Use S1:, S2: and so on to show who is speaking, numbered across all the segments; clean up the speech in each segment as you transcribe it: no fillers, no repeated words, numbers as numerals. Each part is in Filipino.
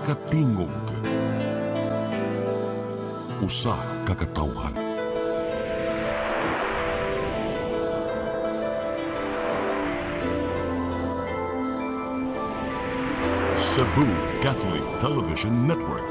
S1: katingog. Usa ka katawhan. Cebu Catholic Television Network.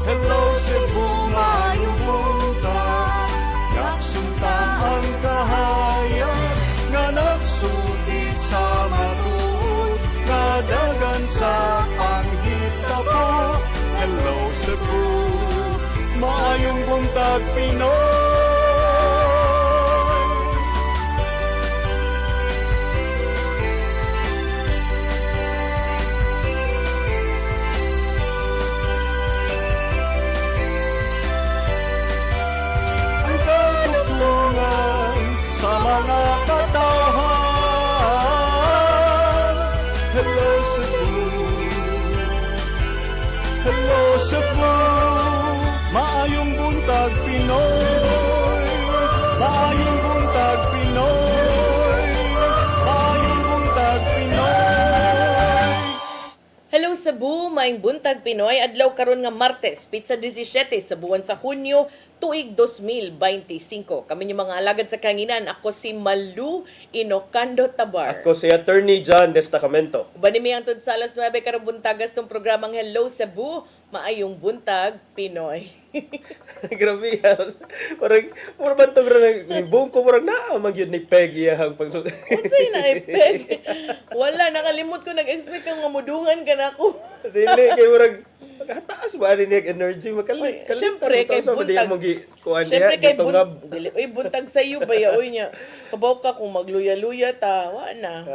S2: Hello Cebu, maayong buntag. Yaksunta ang kahayag nga nagsulit sa matuod, nga dagan sa panghitabo. Hello Cebu, maayong buntag Pinoy. Ang katutulungan sa mga katawhan. Hello Cebu, hello Cebu, maayong buntag Pinoy, maayong buntag Pinoy, maayong buntag Pinoy.
S3: Hello Cebu, maayong buntag Pinoy, adlaw karon nga Martes, pizza 17 sa buwan sa Hunyo, tuig 2025. Kami yung mga alagad sa kanginan. Ako si Malu Inocando Tabar.
S4: Ako si Attorney John Destacamento.
S3: Uban ni miyang tud sa alas 9 karong buntagas tong programang Hello Cebu, maayong buntag Pinoy.
S4: Grabe yan. Parang bantog na buong ko parang naamang yun ni Peggy ang pagsulit.
S3: Unsay na epek? Wala, nakalimot ko nag-expect kang mamudungan ka na ako.
S4: Dili, kay parang taas ba rin yung energy? Makalit.
S3: Siyempre, kay buntag. Siyempre, kay buntag. Uy, buntag sa iyo ba ya? Uy niya. Kabaw ka kung magluya-luya ta. Wa na.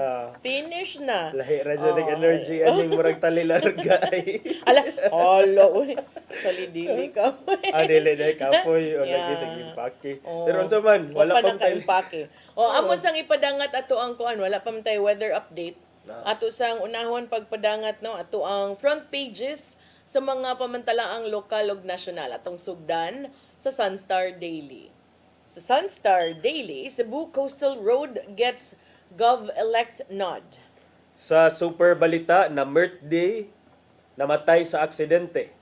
S3: Finish na.
S4: Lahi, radyo ng energy. Aning murag talilargay.
S3: Ala, uy. Salidili ka.
S4: Dili, dahil kapoy. O lagi sa gimpake. Pero sa man, wala pang
S3: kaimpake. Amo sang ipadangat ato ang kuan. Wala pa man tayo weather update. Ato sang unahon pagpadangat, no? Ato ang front pages sa mga pamantalaang lokal ug nasyonal atong sugdan sa Sunstar Daily. Sa Sunstar Daily, Cebu Coastal Road gets Gov-elect nod.
S4: Sa super balita na birthday, namatay sa aksidente.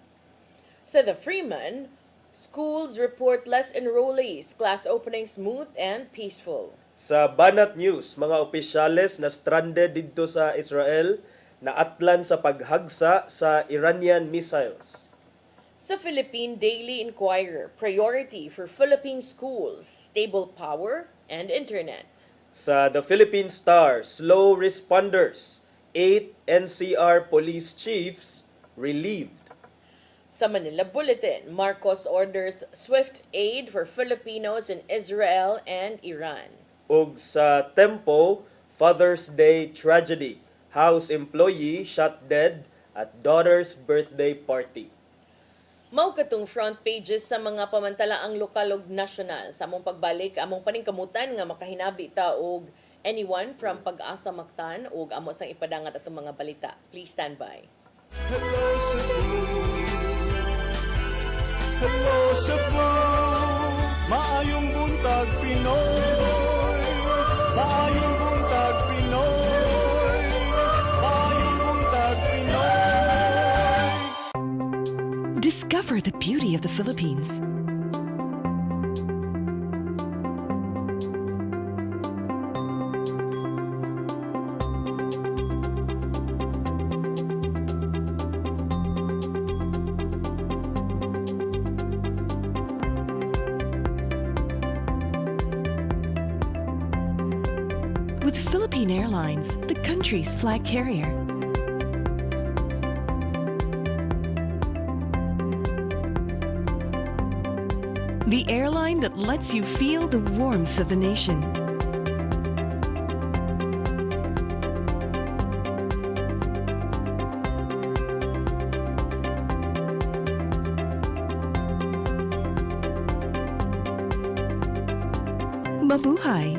S3: Sa The Freeman, schools report less enrollees, class opening smooth and peaceful.
S4: Sa Banat News, mga opisyales na stranded dito sa Israel na atlan sa paghagsa sa Iranian missiles.
S3: Sa Philippine Daily Inquirer, priority for Philippine schools, stable power and internet.
S4: Sa The Philippine Star, slow responders, 8 NCR police chiefs relieved.
S3: Sa Manila Bulletin, Marcos orders swift aid for Filipinos in Israel and Iran.
S4: Ug sa Tempo, Father's Day tragedy, house employee shot dead at daughter's birthday party.
S3: Mao katong front pages sa mga pamantalaang lokal ug nasyonal. Sa among pagbalik, among paningkamutan nga makahinabi ta og anyone from Pag-asa Mactan ug amo sang ipadangat atong mga balita. Please stand by.
S2: Hello Cebu, hello Cebu, maayong buntag Pinoy, maayong buntag Pinoy, maayong buntag Pinoy.
S5: Discover the beauty of the Philippines. With Philippine Airlines, the country's flag carrier. The airline that lets you feel the warmth of the nation. Mabuhay!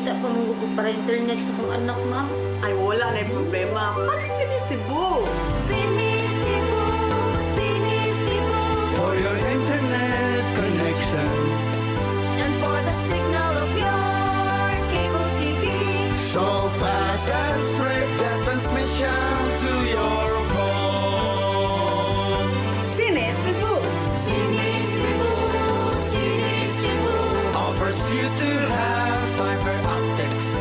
S6: makita pa mong gugod para internet sa kong anak, ma'am.
S7: Ay, wala na yung problema. Pag sinisibo.
S6: Sinisibo, sinisibo.
S8: For your internet connection.
S6: And for the signal of your cable TV.
S8: So fast and straight that transmission to your home.
S7: Sinisibo.
S6: Sinisibo, sinisibo.
S8: Offers you to have fiber optics.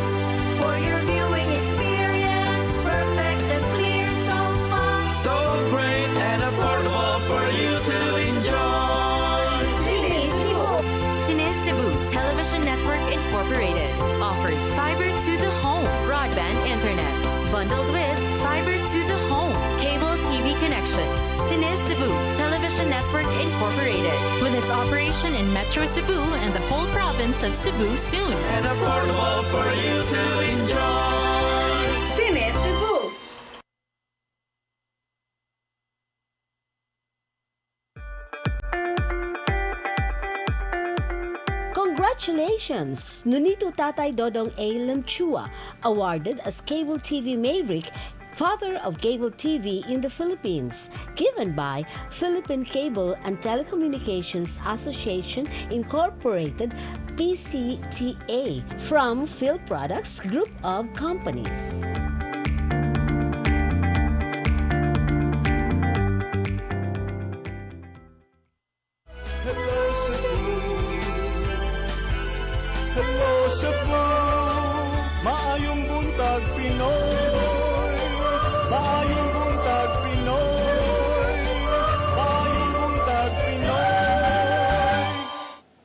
S6: For your viewing experience, perfect and clear so far.
S8: So great and affordable for you to enjoy.
S6: Sinisibo.
S9: Cine Cebu Television Network Incorporated offers fiber to the home broadband internet bundled with fiber to the home cable TV connection. Cine Cebu Television Network Incorporated with its operation in Metro Cebu and the whole province of Cebu soon.
S8: And affordable for you to enjoy.
S7: Sinisibo.
S10: Congratulations! Nunito Tatay Dodong A. Lamchua, awarded as Cable TV Maverick, Father of Cable TV in the Philippines, given by Philippine Cable and Telecommunications Association Incorporated, PCTA, from Phil Products Group of Companies.
S2: Hello Cebu. Hello Cebu. Maayong buntag Pinoy. Maayong buntag Pinoy. Maayong buntag Pinoy.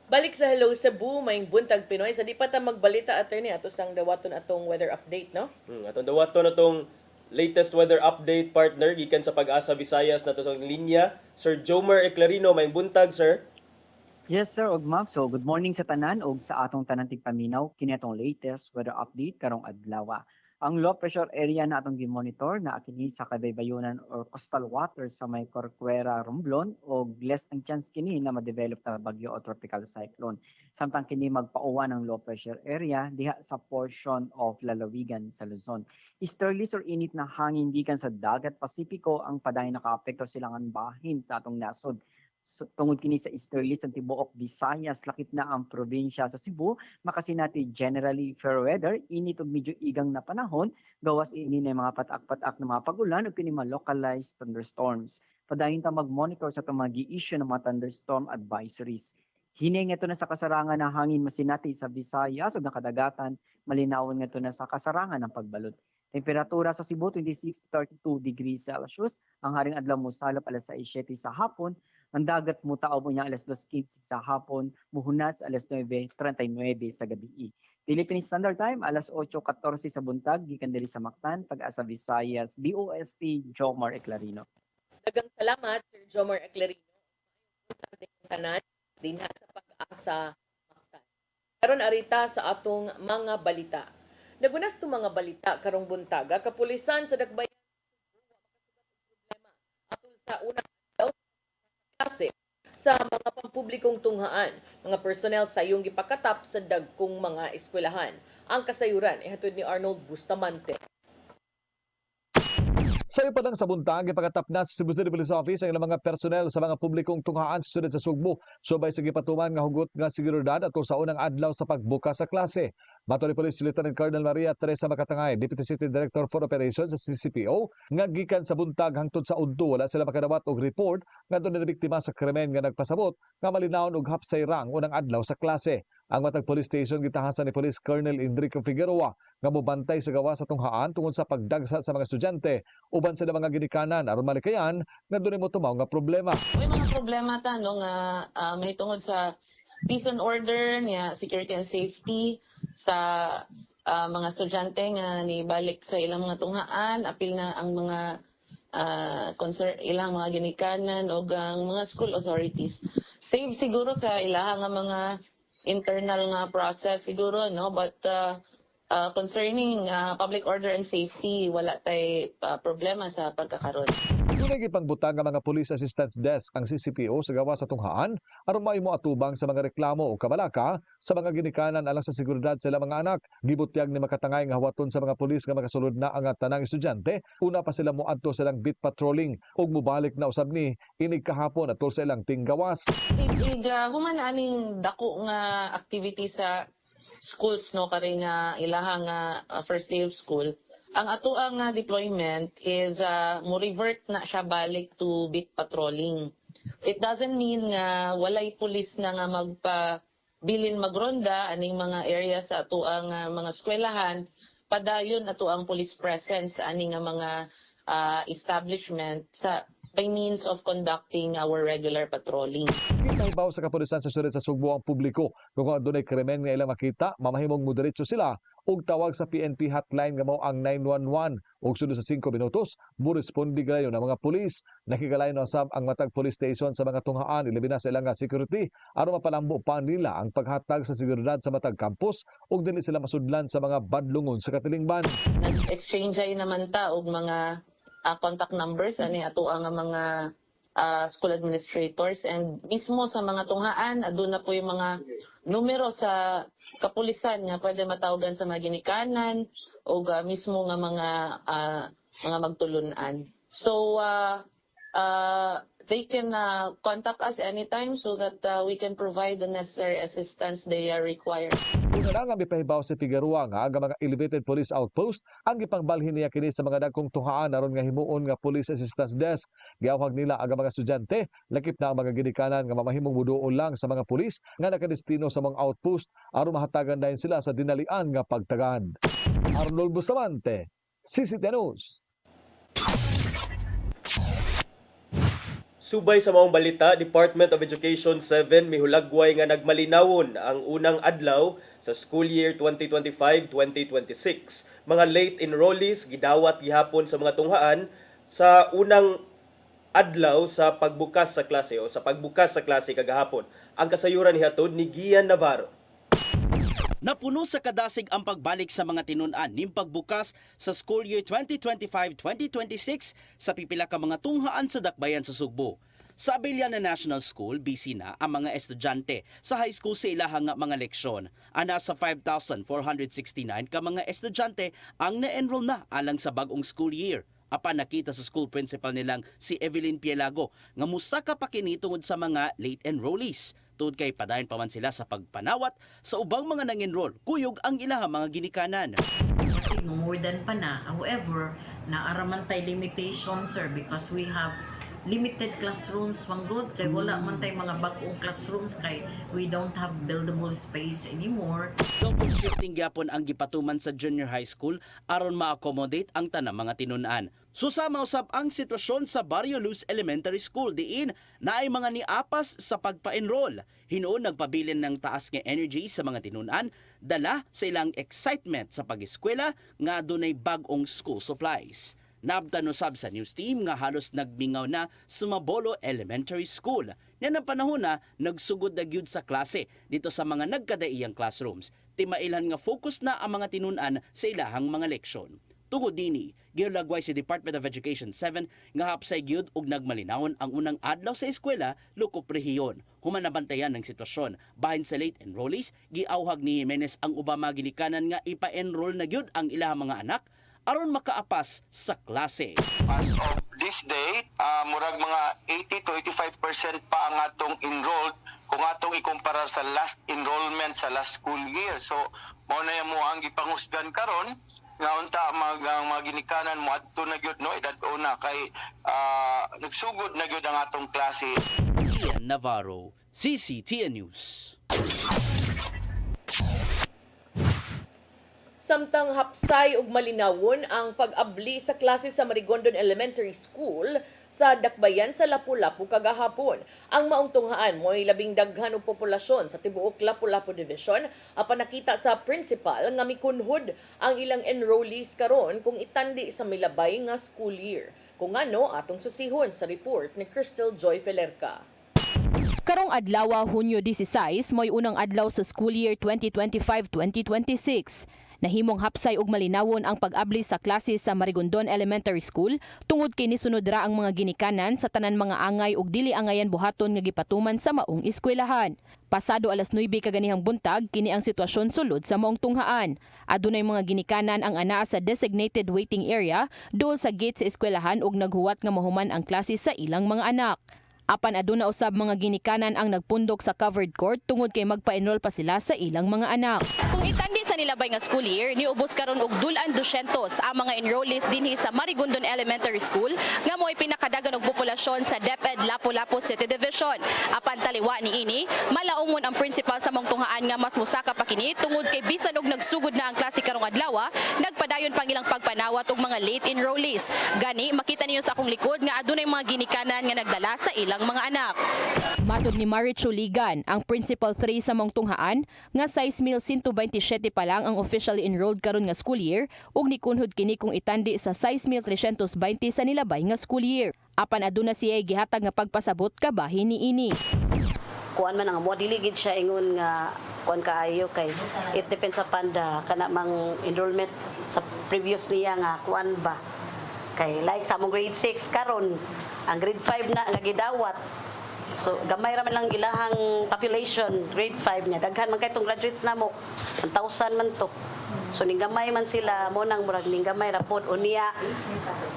S3: Balik sa Hello Cebu, may buntag Pinoy. Sa di pa ta magbalita, attorney, ato sang dawaton atong weather update, no?
S4: Atong dawaton na tong latest weather update partner gikan sa Pag-asa Visayas na to sa linya. Sir Jomar Eclarino, may buntag, sir.
S11: Yes sir, og ma'am. So good morning sa tanan og sa atong tanan tigpaminaw kini atong latest weather update karong adlaw. Ang low pressure area na atong gi-monitor na kini sa Kabaybayonan or coastal waters sa may Corcuera, Romblon og less ang chance kini na ma-develop na bagyo o tropical cyclone. Samtang kini magpauwan ng low pressure area diha sa portion of lalawigan sa Luzon. Easterlies or init na hangin gikan sa dagat Pasipiko ang padayon nakaapekto silangan bahin sa atong nasod. So, tungod kini sa easterlies ang tibuok Visayas, lakip na ang probinsya sa Cebu, makasinati generally fair weather, init ug medyo igang na panahon, gawas ini na mga patak-patak na mga pagulan ug kini mga localized thunderstorms. Padayon ta mag-monitor sa itong mga gi-issue ng mga thunderstorm advisories. Hinay nga ito na sa kasarangan ng hangin masinati sa Visayas ug nakadagatan, malinawon nga ito na sa kasarangan ng pagbalot. Temperatura sa Cebu 26 to 32 degrees Celsius, ang haring adlaw mo salop alas 6:07 sa hapon. Ang dagat mo tao mo niya alas 2:15 sa hapon, muhunas alas 9:39 sa gabi. Philippine Standard Time, alas 8:14 sa buntag, gikan diri sa Mactan, Pag-asa Visayas, DOST Jomar Eclarino.
S3: Dagang salamat, Sir Jomar Eclarino. Tanan, din sa Pag-asa Mactan. Karon arita sa atong mga balita. Nagunas to mga balita karong buntaga, kapulisan sa Dakbayan problema atul sa unang klase sa mga pampublikong tunghaan, mga personnel sa iyong gipakatap sa dagkong mga eskwelahan. Ang kasayuran ihatod ni Arnold Bustamante.
S12: Sa ipadang sa buntag, ipakatap na sa Cebu City Police Office ang ilang mga personnel sa mga publikong tunghaan sa siyudad sa Sugbo. Subay sa gipatuman nga hugot nga seguridad at sa unang adlaw sa pagbuka sa klase. Mato ni Police Lieutenant Colonel Maria Teresa Makatangay, Deputy City Director for Operations sa CCPO, nga gikan sa buntag hangtod sa udto wala sila makadawat og report nga doon na biktima sa krimen nga nagpasabot nga malinawon og hapsay rang unang adlaw sa klase. Ang matag police station gitahasan ni Police Colonel Enrico Figueroa nga mobantay sa gawa sa tunghaan tungod sa pagdagsa sa mga estudyante uban sa mga ginikanan aron malikayan nga dunay mo tumaw nga problema.
S13: May mga problema ta no nga may tungod sa peace and order niya, security and safety sa mga estudyante nga nibalik sa ilang mga tunghaan, apil na ang mga ilang mga ginikanan o ang mga school authorities. Save siguro sa ilang nga mga internal nga process siguro no, but concerning public order and safety, wala tay problema sa pagkakaroon.
S12: Dunay gipangbutang nga mga Police Assistance Desk ang CCPO sa gawas sa tunghaan aron mahimo atubang sa mga reklamo o kabalaka sa mga ginikanan alang sa seguridad sa ilang mga anak. Gibutyag ni makatangay nga hawaton sa mga pulis nga makasulod na ang tanang estudyante. Una pa sila moadto silang beat patrolling ug mubalik na usab ni inig kahapon atol sa ilang tinggawas.
S13: Human aning dako nga activity sa schools no kare nga ilahang first day of school. Ang ato ang deployment is mo revert na siya balik to beat patrolling. It doesn't mean nga walay pulis na nga magpabilin magronda aning mga area sa ato ang mga eskwelahan. Padayon ato ang police presence sa aning mga establishment sa by means of conducting our regular patrolling.
S12: Gitahibaw sa kapulisan sa syudad sa Sugbo ang publiko kung adunay krimen nga ilang makita, mamahimong mudiretso sila ug tawag sa PNP hotline nga mao ang 911 ug sunod sa 5 minutos moresponde gayud ang mga pulis. Nakigalayon usab ang matag police station sa mga tunghaan ilabi na sa ilang security aron mapalambo pa nila ang paghatag sa seguridad sa matag campus ug dili sila masudlan sa mga badlungon sa katilingban.
S13: Nag-exchange ay naman ta og mga contact numbers ani ato ang mga school administrators and mismo sa mga tunghaan aduna po yung mga numero sa kapulisan nga pwede matawagan sa mga ginikanan o mismo nga mga magtulunan. So they can contact us anytime so that we can provide the necessary assistance they require.
S12: Una na nga mipahibaw si Figueroa nga ang mga elevated police outpost ang gipangbalhin niya kini sa mga dagkong tunghaan aron nga himuon nga police assistance desk. Giawhag nila ang mga estudyante lakip na ang mga ginikanan nga mamahimong muduol lang sa mga pulis nga nakadestino sa mga outpost aron mahatagan dayon sila sa dinalian nga pagtagad. Arnold Bustamante, CCTV News.
S4: Subay sa maong balita, Department of Education 7 mihulagway nga nagmalinawon ang unang adlaw sa school year 2025-2026. Mga late enrollees gidawat gihapon sa mga tunghaan sa unang adlaw sa pagbukas sa klase o sa pagbukas sa klase kagahapon. Ang kasayuran ni hatod ni Gian Navarro.
S14: Napuno sa kadasig ang pagbalik sa mga tinun-an ning pagbukas sa school year 2025-2026 sa pipila ka mga tunghaan sa dakbayan sa Sugbo. Sa Abiliana National School, busy na ang mga estudyante sa high school sa ilahang mga leksyon. Ana sa 5,469 ka mga estudyante ang na-enroll na alang sa bagong school year. Apan nakita sa school principal nilang si Evelyn Pielago nga musaka pa kini tungod sa mga late enrollees. Tungod kay padayon pa man sila sa pagpanawat sa ubang mga nang-enroll, kuyog ang ilahang mga ginikanan.
S15: Kasi more than pa na. However, naaraman tay limitation, sir, because we have limited classrooms manggod kay wala man tay mga bag-ong classrooms kay we don't have buildable space anymore.
S14: Double shifting gyapon ang gipatuman sa junior high school aron ma-accommodate ang tanang mga tinun-an. Susama usab ang sitwasyon sa Barrio Luz Elementary School diin na ay mga niapas sa pagpa-enroll. Hinuon nagpabilin ng taas nga energy sa mga tinun-an, dala sa ilang excitement sa pag-eskwela nga dunay bag-ong school supplies. Nabtan usab sa news team nga halos nagmingaw na sa Mabolo Elementary School. Yan ang panahon na nagsugod na gyud sa klase dito sa mga nagkadaiyang classrooms. Timailan nga focus na ang mga tinun-an sa ilahang mga leksyon. Tungod dini, gilagway si Department of Education 7 nga hapsay gyud og nagmalinawon ang unang adlaw sa eskwela lukop rehiyon. Human nabantayan ng sitwasyon. Bahin sa late enrollees, giawhag ni Jimenez ang ubang mga ginikanan nga ipa-enroll na gyud ang ilahang mga anak aron makaapas sa klase.
S16: As of this day, murag mga 80 to 85% pa ang atong enrolled kung atong ikumpara sa last enrollment sa last school year. So, mao na mo ang gipangusgan karon nga unta mga ginikanan mo adto na gyud no edad una kay nagsugod na gyud ang atong klase.
S14: Ian Navarro, CCTN News.
S3: Samtang hapsay ug malinawon ang pag-abli sa klase sa Marigondon Elementary School sa dakbayan sa Lapu-Lapu kagahapon. Ang maong tunghaan mo'y labing daghan og populasyon sa tibuok Lapu-Lapu Division apan nakita sa principal nga mikunhod ang ilang enrollees karon kung itandi sa milabay nga school year. Kung ano atong susihon sa report ni Crystal Joy Felerca.
S17: Karong adlaw Hunyo 16 mo'y unang adlaw sa school year 2025-2026. Nahimong hapsay ug malinawon ang pag-abli sa klase sa Marigondon Elementary School tungod kay nisunod ra ang mga ginikanan sa tanan mga angay ug dili angayan buhaton nga gipatuman sa maong eskwelahan. Pasado alas 9 kaganihang buntag, kini ang sitwasyon sulod sa maong tunghaan. Adunay mga ginikanan ang anaa sa designated waiting area duol sa gate sa eskwelahan ug naghuwat nga mahuman ang klase sa ilang mga anak. Apan aduna usab mga ginikanan ang nagpundok sa covered court tungod kay magpa-enroll pa sila sa ilang mga anak.
S18: Kung itandi sa nilabay nga school year, niubos karon og dulan 200 ang mga enrollees dinhi sa Marigondon Elementary School nga mo'y pinakadagan og populasyon sa DepEd Lapu-Lapu City Division. Apan taliwa niini, malaumon ang principal sa mong tunghaan nga mas musaka pa kini tungod kay bisan og nagsugod na ang klase karong adlaw, nagpadayon pang ilang pagpanawat og mga late enrollees. Gani makita ninyo sa akong likod nga adunay mga ginikanan nga nagdala sa ilang mga anak.
S17: Matod ni Marichu Ligan, ang Principal 3 sa mong tunghaan, nga 6,127 pa lang ang officially enrolled karon nga school year ug nikunhod kini kung itandi sa 6,320 sa nilabay nga school year. Apan aduna siya gihatag nga pagpasabot kabahin niini.
S19: Kuan man ang mo diligid siya ingon nga kuan kaayo kay it depends sa panda kana mang enrollment sa previous niya nga kuan ba kay like sa mong grade 6 karon ang grade 5 na nga gidawat. So gamay ra man lang ilahang population grade 5 niya daghan man kay tong graduates namo 1,000 man to. So ning gamay man sila mo nang murag ning gamay ra pod unya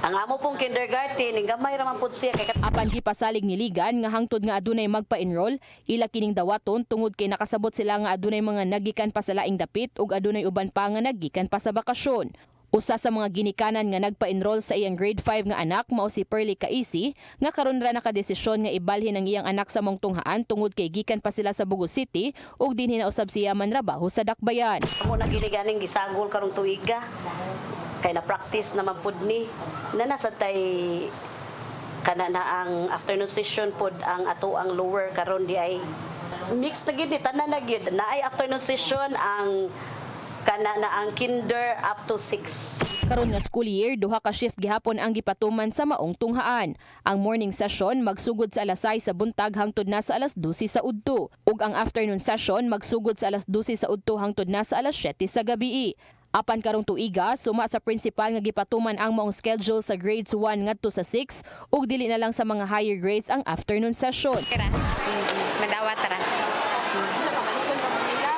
S19: ang amo pong kindergarten ning gamay ra man pod siya kay
S17: apan gipasalig ni Ligan nga hangtod nga adunay magpa-enroll ila kining dawaton tungod kay nakasabot sila nga adunay mga nagikan pa sa laing dapit ug adunay uban pa nga nagikan pa sa bakasyon. Usa sa mga ginikanan nga nagpa-enroll sa iyang grade 5 nga anak mao si Pearly Kaisi nga karon ra nakadesisyon nga ibalhin ang iyang anak sa mong tunghaan tungod kay gikan pa sila sa Bugo City ug dinhi na usab siya manrabaho sa Dakbayan.
S19: Amo na gini ganing gisagol karong tuiga kay na practice naman pud ni nasa tay kana na ang afternoon session pod ang ato ang lower karon di ay mix na gid tanan na gid na ay afternoon session ang kana na ang kinder up to 6.
S17: Karon nga school year, duha ka shift gihapon ang gipatuman sa maong tunghaan. Ang morning session magsugod sa alas 6 sa buntag hangtod na sa alas 12 sa udto, ug ang afternoon session magsugod sa alas 12 sa udto hangtod na sa alas 7 sa gabii. Apan karong tuiga, suma sa principal nga gipatuman ang maong schedule sa grades 1 ngadto sa 6 ug dili na lang sa mga higher grades ang afternoon session.
S20: Madawat ra.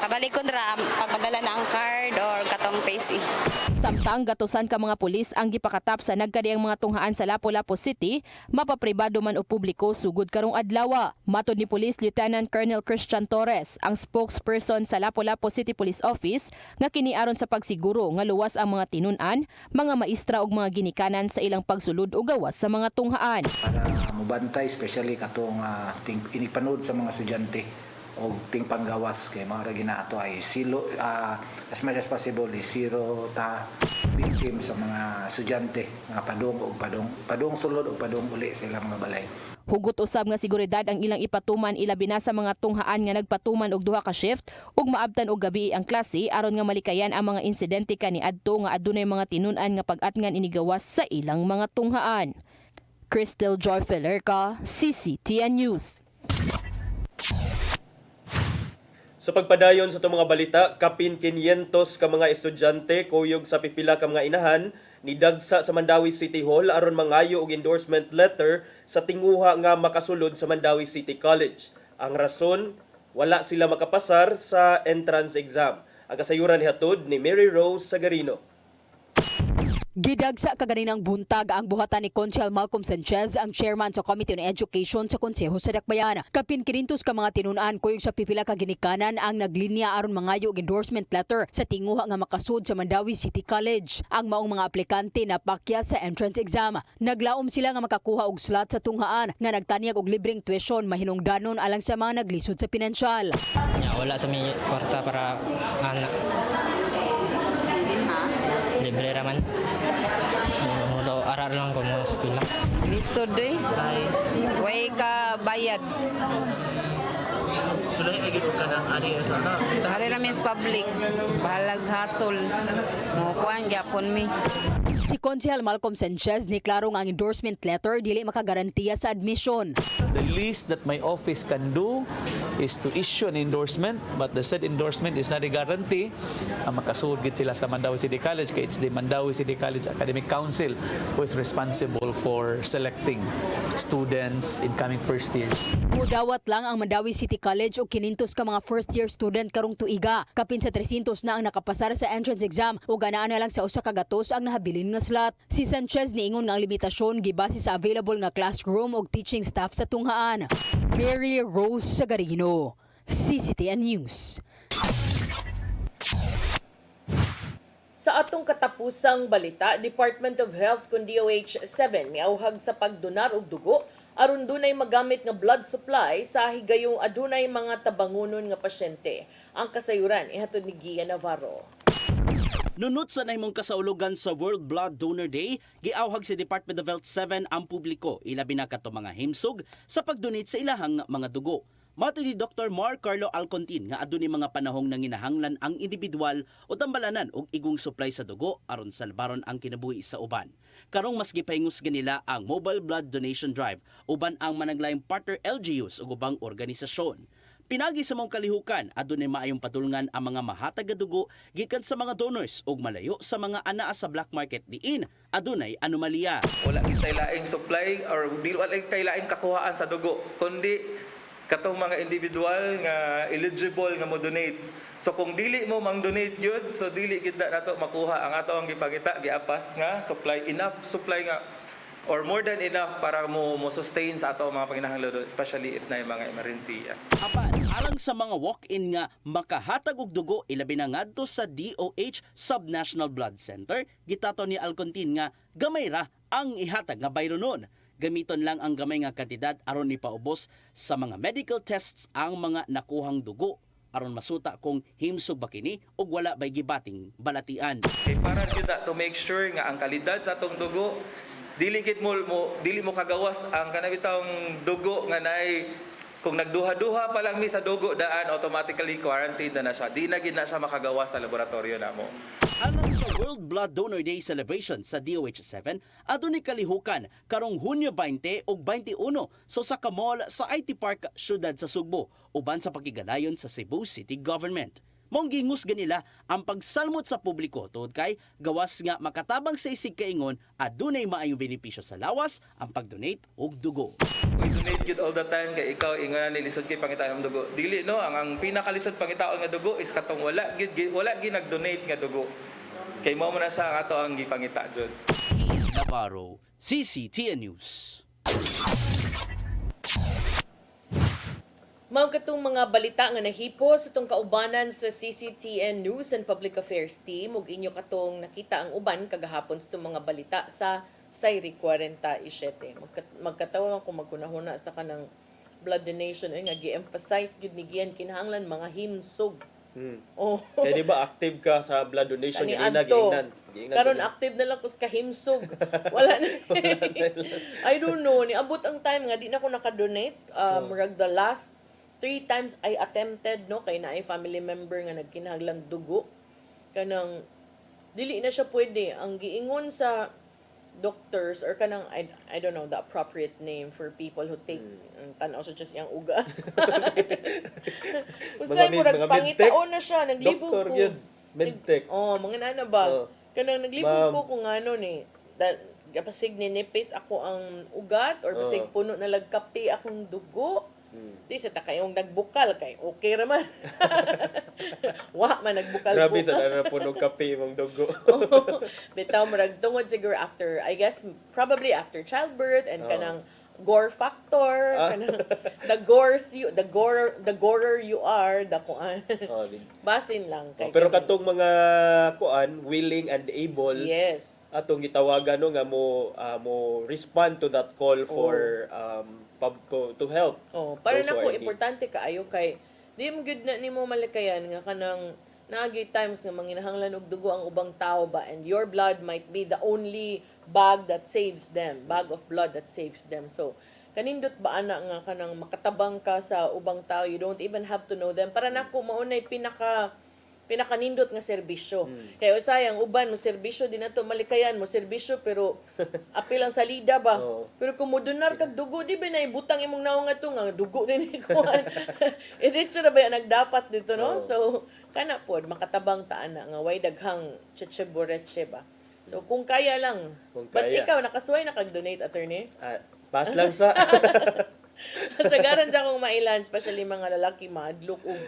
S20: Pabalikon ra pagpadala na ang card or katong PaySe.
S17: Samtang gatusan ka mga pulis ang gipakatap sa nagkadiyang mga tunghaan sa Lapu-Lapu City, mapapribado man o publiko sugod karong adlaw. Matod ni Police Lieutenant Colonel Christian Torres, ang spokesperson sa Lapu-Lapu City Police Office, nga kiniaron sa pagsiguro nga luwas ang mga tinun-an, mga maestra ug mga ginikanan sa ilang pagsulod o gawas sa mga tunghaan.
S21: Para mubantay especially katong inipanood sa mga estudyante o ting panggawas kay mga gina ato ay silo as much as possible is zero ta victim sa mga estudyante nga padung sulod o padung uli sa ilang mga balay.
S17: Hugot usab nga seguridad ang ilang ipatuman ilabi na sa mga tunghaan nga nagpatuman og duha ka shift ug maabtan og gabi ang klase aron nga malikayan ang mga insidente kaniadto nga adunay mga tinun-an nga pag-atngan inigawas sa ilang mga tunghaan. Crystal Joy Felerca, CCTN News.
S4: Sa pagpadayon sa itong mga balita, kapin 500 ka mga estudyante kuyog sa pipila ka mga inahan ni dagsa sa Mandawi City Hall aron mangayo og endorsement letter sa tinguha nga makasulod sa Mandawi City College. Ang rason, wala sila makapasar sa entrance exam. Ang kasayuran ni hatod ni Mary Rose Sagarino.
S22: Gidagsa kaganinang buntag ang buhatan ni Conchel Malcolm Sanchez, ang chairman sa Committee on Education sa Konseho sa Dakbayan. Kapin 500 ka mga tinun-an kuyog sa pipila ka ginikanan ang naglinya aron mangayo og endorsement letter sa tinguha nga makasud sa Mandawi City College. Ang maong mga aplikante na pakya sa entrance exam. Naglaom sila nga makakuha og slot sa tunghaan nga nagtanyag og libreng tuition mahinungdanon alang sa mga naglisod sa pinansyal.
S23: Wala sa may kwarta para anak. Libre raman. Aral lang ko mo eskwela.
S20: Lisod way ka bayad.
S1: Sulahi lagi ko ka ng ari sa na.
S20: Hari ramis public, bahalag hasol. Mo kuan gyapon mi.
S22: Si Konsehal Malcolm Sanchez ni klaro nga ang endorsement letter dili makagarantiya sa admission.
S5: The least that my office can do is to issue an endorsement, but the said endorsement is not a guarantee. Ang makasuod gid sila sa Mandawi City College kay it's the Mandawi City College Academic Council who is responsible for selecting students incoming first years.
S22: Mudawat lang ang Mandawi City College og 500 ka mga first year student karong tuiga. Kapin sa 300 na ang nakapasar sa entrance exam ug anaa na lang sa usa ka gatos ang nahabilin nga slot. Si Sanchez niingon nga ang limitasyon gibase sa available nga classroom ug teaching staff sa tunghaan. Mary Rose Sagarino, CCTN News.
S3: Sa atong katapusang balita, Department of Health kun DOH-7 miauhag sa pagdonar og dugo aron dunay magamit nga blood supply sa higayong adunay mga tabangunon nga pasyente. Ang kasayuran ihatod ni Gia Navarro.
S14: Nunot sa nahimong kasaulogan sa World Blood Donor Day, giawhag si Department of Health 7 ang publiko, ilabi na kato mga himsog sa pagdonate sa ilahang mga dugo. Mato ni Dr. Mar Carlo Alcontin nga adunay mga panahong nanginahanglan ang individual o tambalanan og igong supply sa dugo aron salbaron ang kinabuhi sa uban. Karong mas gipahingus ganila ang Mobile Blood Donation Drive uban ang managlayong partner LGUs ug ubang organisasyon. Pinagi sa mong kalihukan, adunay maayong padulngan ang mga mahatag nga dugo gikan sa mga donors ug malayo sa mga anaa sa black market diin adunay anomalya.
S6: Wala kitay laing supply or wala kitay laing kakuhaan sa dugo kundi katong mga individual nga eligible nga mo donate. So kung dili mo mang donate yun, so dili gid nato makuha ang ato ang gipakita giapas nga supply, enough supply nga or more than enough para mo sustain sa ato mga panginahanglan, especially if na mga emergency.
S14: Apan, alang sa mga walk-in nga makahatag og dugo ilabi na ngadto sa DOH Subnational Blood Center, gitato ni Alcontin nga gamay ra ang ihatag nga bayronon. Gamiton lang ang gamay nga kantidad aron ipaubos sa mga medical tests ang mga nakuhang dugo aron masuta kung himsog ba kini ug wala bay gibating balatian.
S6: Okay, para kita to make sure nga ang kalidad sa atong dugo dili mo kagawas ang kanabitang dugo nga naay kung nagduha-duha pa lang mi sa dugo daan automatically quarantined na siya. Di na gid na siya makagawas sa laboratorio namo.
S14: Alang sa World Blood Donor Day celebration sa DOH-7, adunay kalihukan karong Hunyo 20 ug 21 sa usa ka mall sa IT Park, siyudad sa Sugbo, uban sa pakiganayon sa Cebu City Government. Mong gingusgan nila ang pagsalmot sa publiko tungod kay gawas nga makatabang sa isig kaingon adunay maayong benepisyo sa lawas ang pagdonate og dugo.
S6: We donate good all the time kay ikaw ingon ni lisod kay pangitaon ng dugo. Dili no ang pinakalisod pangitaon nga dugo is katong wala gid nag-donate nga dugo. Kay mao na sa ato ang gipangita jud.
S14: Navarro, CCTN News.
S3: Mao katong mga balita nga nahipos sa itong kaubanan sa CCTN News and Public Affairs Team ug inyo katong nakita ang uban kagahapon sa itong mga balita sa Sayri 47. Magkatawa ko magkunahuna sa kanang blood donation nga gi-emphasize gid ni Gian kinahanglan mga himsog. Oh.
S4: Kaya di ba active ka sa blood donation?
S3: Giingnan. Karon active na lang kus kahimsog. Wala na. I don't know. Niabot ang time nga di na ko naka-donate. Murag the last 3 times I attempted no kay naay family member nga nagkinahanglang dugo kanang dili na siya pwede ang giingon sa doctors or kanang I don't know the appropriate name for people who take tanaw sa just yang uga. Usay mo pangitaon na siya naglibog ko.
S4: Doctor yun, medtech.
S3: Mga nana ba? Kanang naglibog ko kung ano ni pasig ni nipis ako ang ugat or pasig puno na lagkapi akong dugo. Di sa takayong nagbukal kay okay ra man. Wa man nagbukal.
S4: Grabe sa punog kape mong dugo.
S3: Bitaw murag tungod siguro after I guess probably after childbirth and kanang gore factor kanang the gorer you are the kuan. Basin lang kay.
S4: Pero katong mga kuan willing and able.
S3: Yes.
S4: Atong gitawagan no nga mo respond to that call for to help.
S3: Para na ko importante kaayo kay di mo gud na nimo malikayan nga kanang naagi times nga manginahanglan og dugo ang ubang tao ba and your blood might be the only bag of blood that saves them. So kanindot ba ana nga kanang makatabang ka sa ubang tao, you don't even have to know them. Para nako maunay pinakanindot nga serbisyo. Kaya sayang uban mo serbisyo din nato malikayan mo serbisyo pero apil ang salida ba. Pero kung modunar kag dugo di ba na ibutang imong naong nga nga dugo ni kuan. Diretso na ba yan nagdapat dito no? So kana pod makatabang ta ana nga way daghang chichibureche ba. So kung kaya lang. But ikaw nakasuway na kag-donate, attorney?
S4: Pass lang sa
S3: Sagaran siya kung mailan, especially mga lalaki, mahadlok og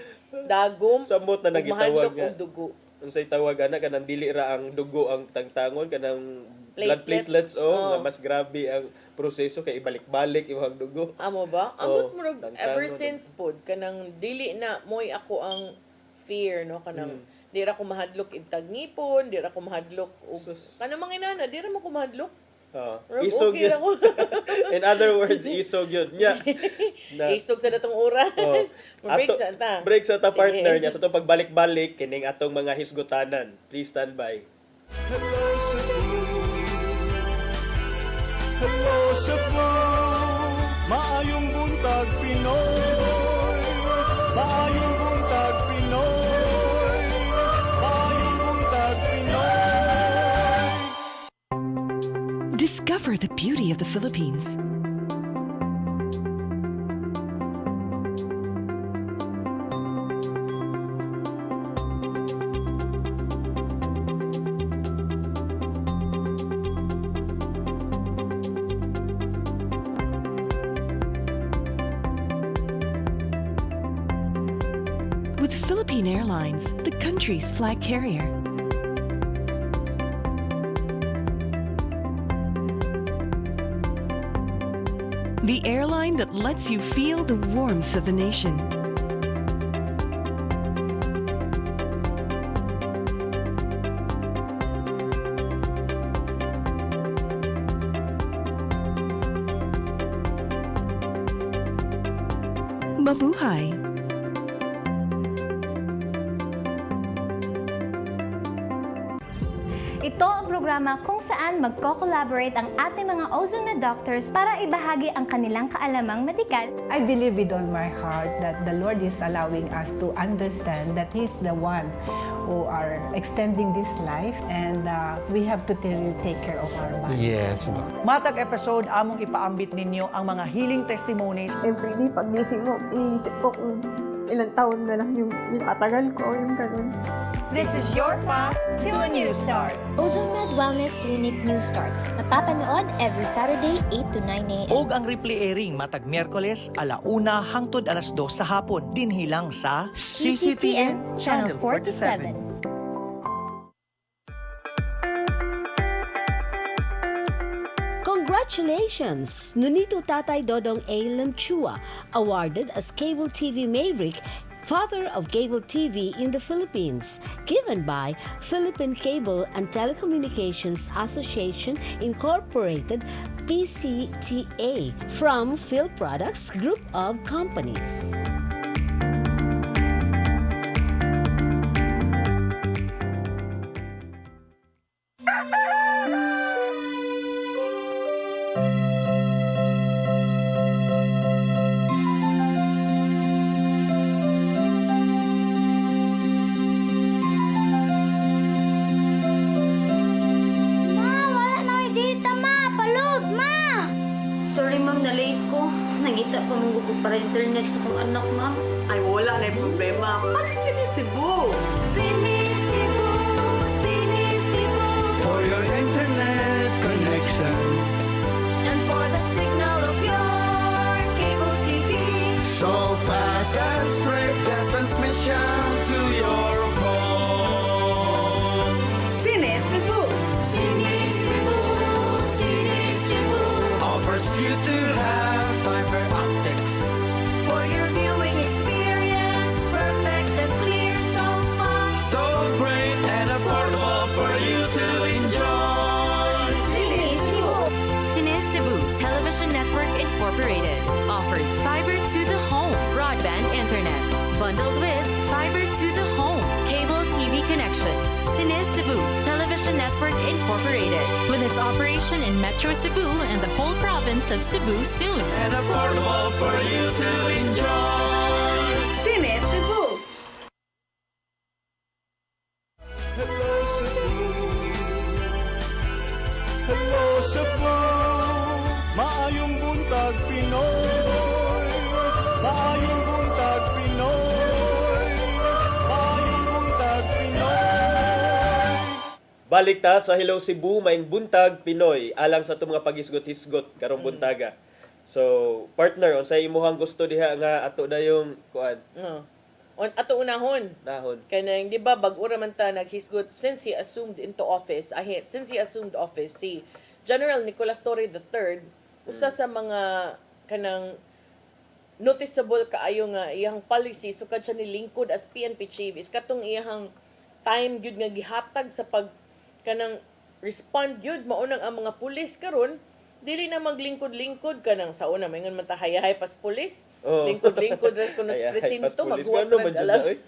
S3: dagom,
S4: samot na nagitawag
S3: mahadlok og dugo.
S4: Unsay tawag ana kanang dili ra ang dugo ang tangtangon kanang blood platelets nga mas grabe ang proseso kay ibalik-balik imong dugo.
S3: Amo ba? Amot mo ever since pod kanang dili na moy ako ang fear no kanang di ra ko mahadlok itag ngipon, di ra ko mahadlok og kanang mga inana, di ra mo ko mahadlok.
S4: Isog
S3: okay
S4: yun. In other words, isog yun.
S3: Isog sa datong oras.
S4: Break sa ta partner niya. Sa itong pagbalik-balik, kining atong mga hisgutanan. Please stand by.
S2: Hello Cebu, maayong buntag Pinoy. Maayong buntag Pinoy. Maayong buntag Pinoy.
S7: Discover the beauty of the Philippines. With Philippine Airlines, the country's flag carrier. The airline that lets you feel the warmth of the nation. Mabuhay!
S8: Ito ang programa kung saan magko-collaborate ang ating mga ozone na doctors para ibahagi ang kanilang kaalamang medikal.
S9: I believe with all my heart that the Lord is allowing us to understand that He's the one who are extending this life and we have to really take care of our body.
S24: Yes. Matag episode, among ipaambit ninyo ang mga healing testimonies.
S25: Every day, pag gising mo, iisip ko kung ilang taon na lang yung atagal ko, yung ganun.
S8: This is your path to a new start.
S26: OzoneMed Wellness Clinic New Start. Mapapanood every Saturday, 8 to 9 a.m.
S24: Og ang replay airing matag Miyerkules, 1:00 hangtod 2:00 sa hapon. Dinhi lang sa
S26: CCTN Channel 47.
S10: Congratulations! Nunito Tatay Dodong A. Lamchua, awarded as Cable TV Maverick, Father of Cable TV in the Philippines, given by Philippine Cable and Telecommunications Association Incorporated, PCTA, from Phil Products Group of Companies.
S27: Sorry ma'am, na-late ko. Nagita pa mong gusto para internet sa kong anak ma'am.
S15: Ay, wala na yung problema. Pag sinisibo!
S7: Sinisibo, sinisibo.
S2: For your internet connection.
S7: And for the signal of your cable TV.
S2: So fast and straight, the transmission to your home.
S7: Sinisibo, sinisibo, sinisibo.
S2: Offers you to have fiber optics.
S7: For your viewing experience, perfect and clear so fast.
S2: So great and affordable for you to enjoy.
S7: Sinisibo.
S28: Sinisibo Television Network Incorporated offers fiber to the home broadband internet bundled with fiber to the home cable TV connection. Sinisibo Television Network Incorporated Incorporated, with its operation in Metro Cebu and the whole province of Cebu soon.
S2: And affordable for you to enjoy.
S11: Cine Cebu.
S2: Hello Cebu. Hello Cebu. Maayong buntag Pinoy. Maayong buntag Pinoy. Maayong buntag Pinoy.
S4: Balik ta sa Hello Cebu, maing buntag Pinoy alang sa itong mga paghisgot-hisgot karong buntaga. So, partner, unsay imong gusto diha nga ato na yung kuan?
S3: Ato unahon.
S4: Nahon.
S3: Kanang di ba bag-ura man ta naghisgot since he assumed office si General Nicolas Torre III, usa sa mga kanang noticeable kaayo nga iyang policy sukad siya nilingkod as PNP chief is katong iyang time gyud nga gihatag sa pag kanang respond gyud maunang ang mga pulis karon dili na maglingkod-lingkod kanang sa una mayngon man ta hayahay pas pulis. Lingkod-lingkod ra kuno sa presinto maghuwat
S4: man alam.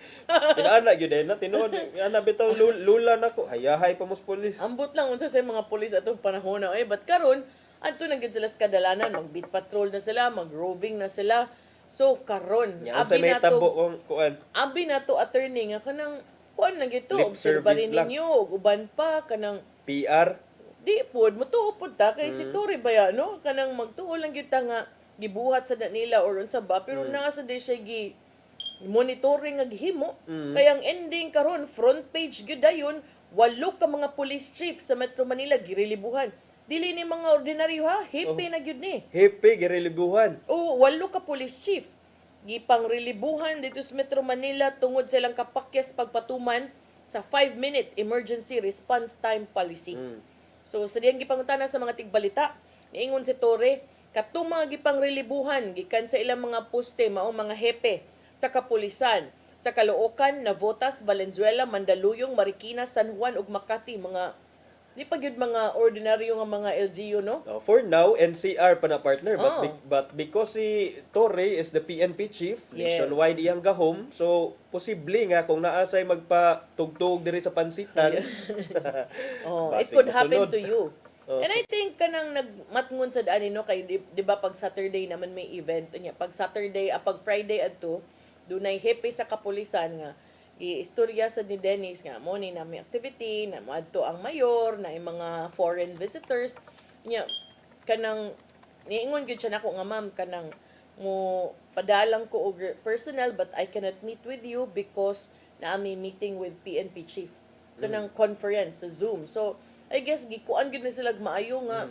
S4: Inaana gyud na tinuod ana bitaw lula nako hayahay pa mos pulis.
S3: Ambot lang unsa sa mga pulis atong panahon na but karon adto na gyud sila sa kadalanan mag-beat patrol na sila mag-roving na sila. So karon abi na to attorney nga kanang kuan na gyud to obserbahin ninyo ug uban pa kanang
S4: PR.
S3: Di pod mutuo pod ta kay si Torre baya no kanang magtuo lang gyud ta nga gibuhat sa nila or unsa ba pero naa sa di siya gi monitoring nga gihimo kaya ang ending karon front page gyud dayon 8 ka mga police chief sa Metro Manila girelibuhan dili ni mga ordinaryo ha hipi na gyud ni
S4: hipi girelibuhan
S3: 8 ka police chief gipangrelibuhan dito sa Metro Manila tungod silang kapakyas pagpatuman sa 5-minute emergency response time policy. So, sa diyang gipangutana sa mga tigbalita, niingon si Torre, katong mga gipangrelibuhan, gikan sa ilang mga poste, mao mga hepe, sa kapulisan, sa Caloocan, Navotas, Valenzuela, Mandaluyong, Marikina, San Juan, ug Makati, mga, di pa gyud mga ordinaryo nga mga LGU, no?
S4: For now, NCR pa na partner, but because si Torre is the PNP chief, nationwide iyang gahom, so, posible nga kung naasay magpatugtog diri sa pansitan.
S3: It could happen to you. And I think kanang nagmatngon sa daan no kay di ba pag Saturday naman may event niya. Pag Saturday pag Friday adto dunay hepe sa kapulisan nga giistorya sa ni Dennis nga mo ni na may activity na moadto ang mayor na mga foreign visitors niya kanang niingon gyud siya nako nga ma'am kanang mo padalang ko og personal but I cannot meet with you because na may meeting with PNP chief. Ito ng conference sa Zoom. So, I guess gikuan gyud na sila maayo nga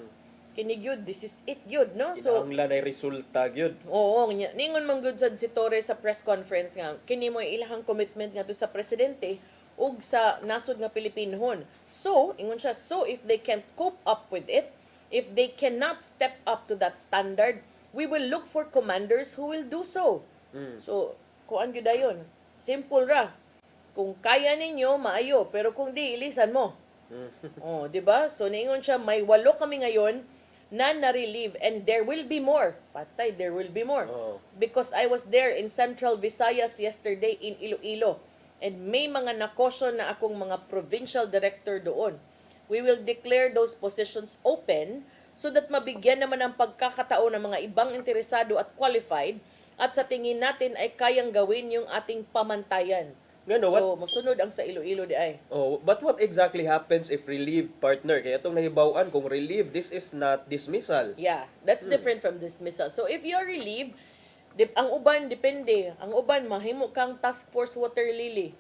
S3: kini gyud this is it gyud no. So
S4: ang lanay resulta gyud.
S3: Oo nya. Ningon man gyud sad si Torre sa press conference nga kini mo ilahang commitment nga to sa presidente ug sa nasod nga Pilipinhon. So, ingon siya, so if they can't cope up with it, if they cannot step up to that standard, we will look for commanders who will do so. So, kuan gyud dayon. Simple ra. Kung kaya ninyo, maayo. Pero kung di, ilisan mo. Di ba? So, niingon siya, may 8 kami ngayon na na-relieve and there will be more. Patay, there will be more. Because I was there in Central Visayas yesterday in Iloilo. And may mga nakosyon na akong mga provincial director doon. We will declare those positions open so that mabigyan naman ng pagkakataon ng mga ibang interesado at qualified at sa tingin natin ay kayang gawin yung ating pamantayan. So, masunod ang sa Iloilo di ay.
S4: But what exactly happens if relieved partner? Kaya itong nahibawan, kung relieved, this is not dismissal.
S3: Yeah, that's different from dismissal. So, if you're relieved, ang uban, depende. Ang uban, mahimo kang task force water lily.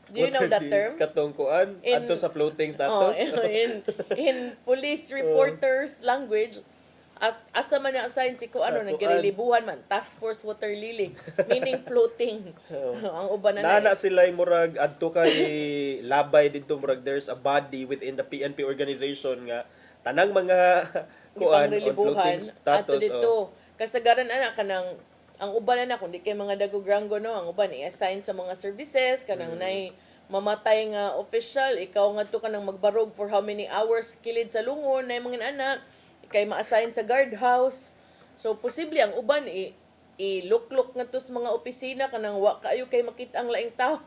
S3: Do you know that term?
S4: Katungkuan? Adto sa floating status?
S3: In police reporters language, at asa man na-assign si nagirelibuhan man, task force water lily, meaning floating. Ang uban na
S4: Nana sila murag, adto kay labay dito, murag there's a body within the PNP organization nga, tanang mga kuan on floating status.
S3: Ato dito, kasagaran kanang ang uban na kundi kay mga dagugrango no, ang uban i-assign sa mga services kanang nay mamatay nga official, ikaw ngadto ka nang magbarog for how many hours kilid sa lungon nay mga anak kay ma-assign sa guardhouse. So posible ang uban i-look-look ngadto sa mga opisina kanang wa kaayo kay makita ang laing tao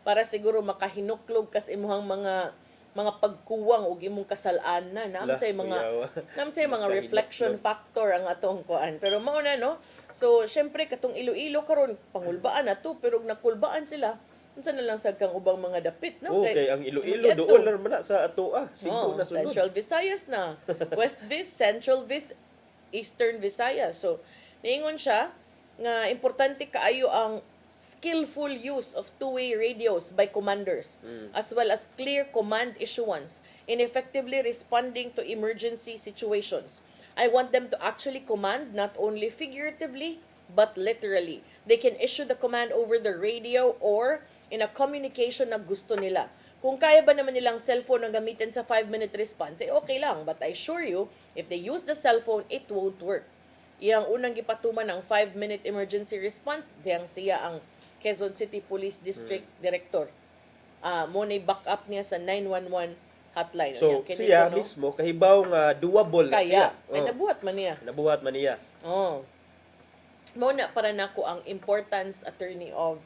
S3: para siguro makahinuklog kas imuhang mga mga pagkuwang og imong kasalanan namsay mga reflection factor ang atong kuan. Pero mao na no. So syempre katong Iloilo karon pangulbaan na to pero nakulbaan sila. Unsa na lang sad kang ubang mga dapit no.
S4: Okay, ang Iloilo doon na sa ato na sunod.
S3: Central Visayas na. West Vis, Central Vis, Eastern Visayas. So niingon siya nga importante kaayo ang skillful use of two-way radios by commanders, as well as clear command issuance in effectively responding to emergency situations. I want them to actually command not only figuratively, but literally. They can issue the command over the radio or in a communication na gusto nila. Kung kaya ba naman nilang cellphone ang gamitin sa 5-minute response, okay lang. But I assure you, if they use the cellphone, it won't work. Iyang unang gipatuman ng 5-minute emergency response, diyang siya ang Quezon City Police District Director. Mo na back up niya sa 911 hotline.
S4: So, siya mismo, kahibaw nga doable na siya.
S3: Kaya, nabuhat man niya.
S4: Nabuhat man niya.
S3: Mo na para nako ang importance, attorney, of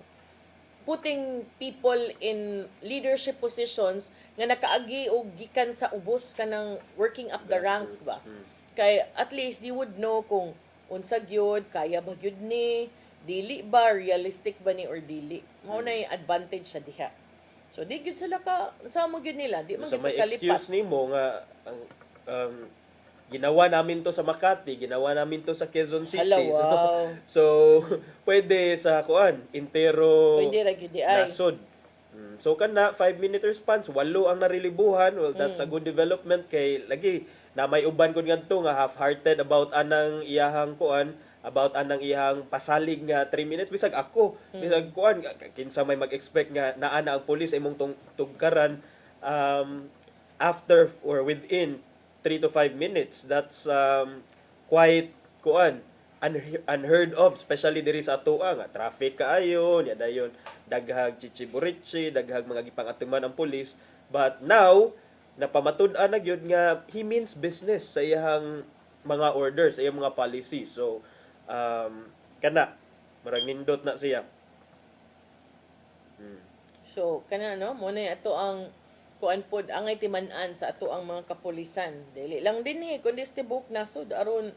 S3: putting people in leadership positions nga nakaagi o gikan sa ubos kanang working up the ranks ba. Kay at least you would know kung unsa gyud kaya ba gyud ni, dili ba, realistic ba ni or dili. Mao na yung advantage sa diha. So di gyud sila ka sa mo gyud nila, di man gyud
S4: may
S3: kalipat.
S4: excuse nimo nga ang ginawa namin to sa Makati, ginawa namin to sa Quezon City.
S3: Hello, wow.
S4: So pwede sa kuan, intero
S3: pwede ra gyud di ay.
S4: nasod. So kana 5-minute response, 8 ang narilibuhan. Well, that's a good development kay lagi na may uban kun ngadto nga half-hearted about anang iyahang kuan, about anang iyahang pasalig nga 3 minutes bisag ako. Bisag kuan kinsa may mag-expect nga naa na ang pulis imong tugkaran after or within 3 to 5 minutes. That's quite kuan unheard of, especially diri sa atoa nga traffic kaayo, nya dayon daghag chichiburichi, daghag mga gipangatuman ang pulis. But now napamatud-an na gyud nga he means business sa iyang mga orders, sa iyang mga policy. So kana marang nindot na siya.
S3: So kana no mo na ato ang kuan pod angay timan-an sa ato ang mga kapulisan. Dili lang din kundi tibok nasod aron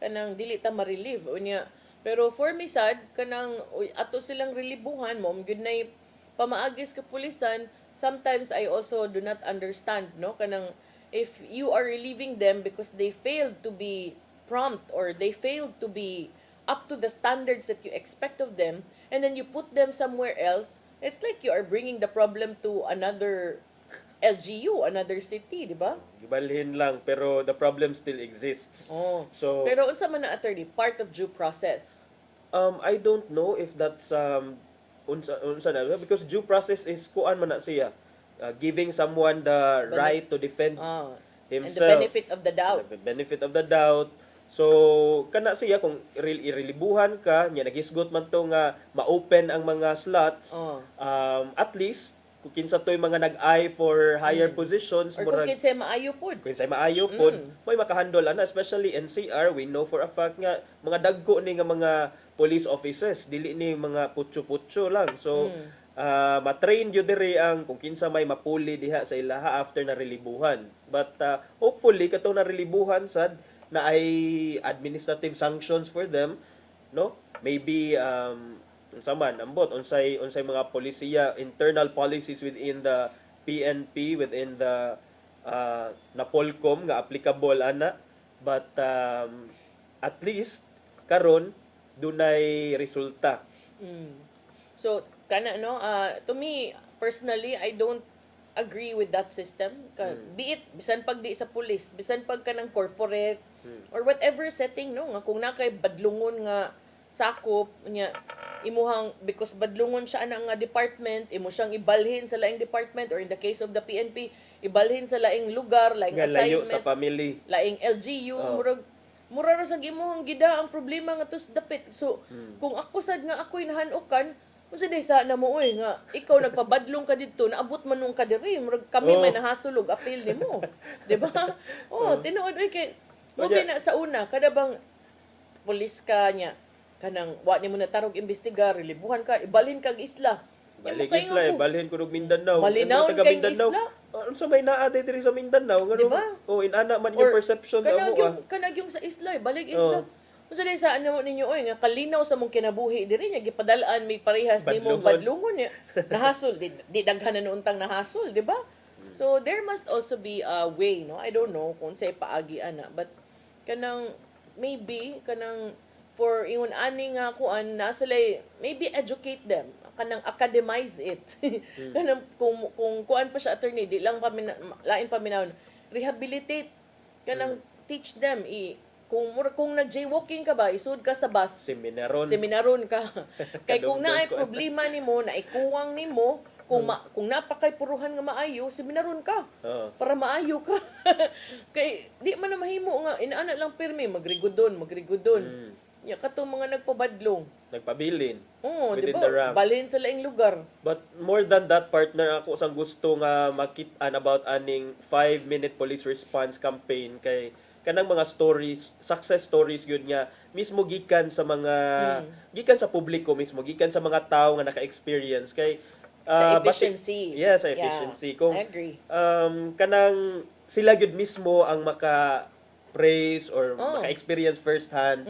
S3: kanang dili ta ma-relieve unya. Pero for me sad kanang ato silang relibuhan mo gyud nay pamaagis kapulisan. Sometimes I also do not understand no kanang if you are relieving them because they failed to be prompt or they failed to be up to the standards that you expect of them, and then you put them somewhere else, it's like you are bringing the problem to another LGU, another city, di ba?
S4: Gibalhin lang, pero the problem still exists. So
S3: pero unsa man na, attorney, part of due process?
S4: I don't know if that's unsa na, because due process is kuan man na siya, giving someone the right to defend himself,
S3: and the benefit of the doubt.
S4: The benefit of the doubt. So kana siya kung irelibuhan ka nya nagisgot man to nga ma-open ang mga slots, at least kung kinsa to'y mga nag-eye for higher positions,
S3: or kung kinsay maayo pod.
S4: Kinsay maayo pod, may makahandle ana, especially NCR. We know for a fact nga mga dagko ni nga mga police officers, dili ni mga putyo-putyo lang. So matrain yun diri ang kung kinsa may mapuli diha sa ilaha after na relibuhan. But hopefully katong na relibuhan sad na ay administrative sanctions for them, no? Maybe unsa man ambot unsay mga polisiya, internal policies within the PNP, within the Napolcom nga applicable ana. But at least karon dunay resulta.
S3: So kana no, to me personally, I don't agree with that system. Be it bisan pag di sa police, bisan pag kanang corporate or whatever setting no, nga kung na kay badlungon nga sakop nya imuhang, because badlungon siya ana nga department, imo siyang ibalhin sa laing department, or in the case of the PNP, ibalhin sa laing lugar, laing
S4: nga
S3: assignment,
S4: layo sa family,
S3: laing LGU, mura ra sa imuhang gida ang problema nga tus dapit. So kung ako sad nga ako'y nahanukan, unsa day sa na mo nga ikaw nagpabadlong ka didto, naabot man nung ka diri, murag kami may nahasulog apil nimo, di ba? Tinuod kay mo na sa una kada bang pulis ka nya kanang wa nimo na tarog imbestigar, relibuhan ka, ibalhin kag isla.
S4: Balik isla, ibalhin ko og Mindanao.
S3: Malinaw kay isla.
S4: ano sa may naa diri sa Mindanao ngano
S3: Diba?
S4: inana man yung perception sa amo.
S3: Kanag yung sa isla, balik isla. Unsa day sa ano ninyo nga kalinaw sa mong kinabuhi diri nya gipadalaan may parehas nimong badlungon ya. Nahasol di daghan na untang nahasol, di ba? So there must also be a way, no? I don't know kung say paagi ana, but kanang maybe kanang for ingon ani nga kuan na sila maybe educate them, kanang academize it. Kanang kung kuan pa siya attorney, di lang lain paminawon, rehabilitate kanang teach them kung nag-jaywalking ka ba, isud ka sa bus. Seminaron ka. Kay kung naay problema nimo, naikuwang nimo, kung napakay puruhan nga maayo, seminaron ka. Para maayo ka. Kay di man na mahimo nga inaana lang pirmi magrigudon. Ya katong mga nagpabadlong,
S4: nagpabilin.
S3: Within the ranks. Balhin sa laing lugar.
S4: But more than that, partner, ako sang gusto nga makitaan about aning 5-minute police response campaign kay kanang mga stories, success stories yun nga mismo gikan sa mga gikan sa publiko mismo, gikan sa mga tao nga naka-experience kay
S3: sa efficiency.
S4: Sa efficiency. Kung
S3: I agree.
S4: Kanang sila gyud mismo ang maka-praise or maka-experience first hand.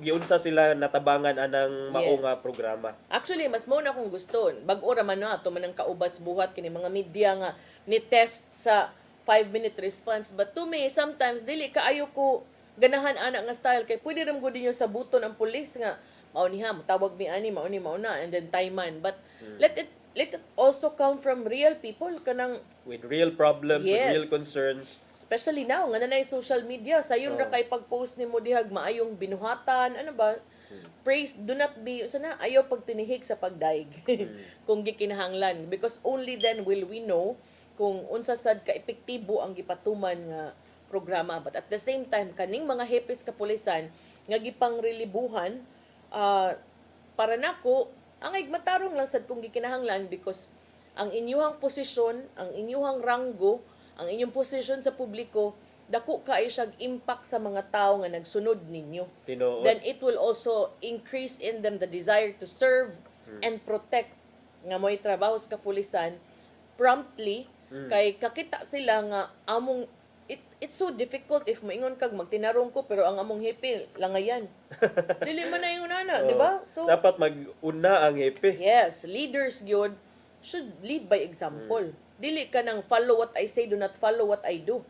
S4: Giunsa sila natabangan anang mao nga programa.
S3: Actually, mas mo na kung gusto. Bag-o ra man na ato man ang kaubas buhat kini mga media nga ni test sa 5-minute response. But to me, sometimes, dili kaayo ko ganahan ana nga style. Kay pwede rin ko din yung sabuton ang police nga, mauniha, tawag mi ani, mauna, and then timeman. But let it also come from real people. Kanang
S4: with real problems, with real concerns.
S3: Especially now, nga nanay social media. Sayon ra kay pag-post ni mo dihag, maayong binuhatan, ano ba? Praise, do not be, sana, ayaw pagtinihik sa pagdaig. Kung gikinahanglan. Because only then will we know kung unsa sad ka epektibo ang gipatuman nga programa. But at the same time, kaning mga hepes kapulisan nga gipangrelibuhan, para nako ang matarong lang sad kung gikinahanglan because ang inyuhang posisyon, ang inyuhang ranggo, ang inyong posisyon sa publiko, dako kaayo siyang impact sa mga tao nga nagsunod ninyo.
S4: Tinuod.
S3: Then it will also increase in them the desire to serve and protect nga mo'y trabaho sa kapulisan promptly. Kay kakita sila nga among it's so difficult if moingon kag magtinarong ko pero ang among hepe langayan. Dili man na yung nana, di ba? So
S4: dapat mag-una ang hepe.
S3: Yes, leaders gyud should lead by example. Dili ka nang follow what I say, do not follow what I do.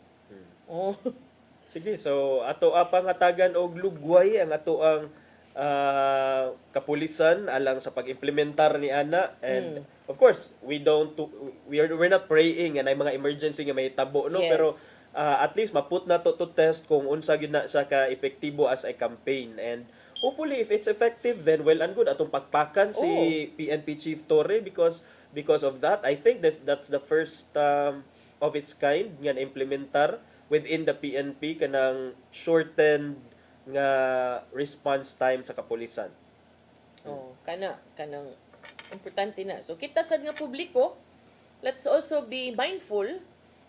S4: Sige, so ato pangatagan og lugway ang ato ang kapulisan alang sa pag-implementar ni ana and of course we're not praying and ay mga emergency nga may tabo no pero at least maput na to test kung unsa gyud na sa ka epektibo as a campaign and hopefully if it's effective then well and good atong pakpakan si PNP Chief Torre because of that I think that's the first of its kind nga implementar within the PNP kanang shortened nga response time sa kapulisan.
S3: Kanang importante na. So kita sad nga publiko, let's also be mindful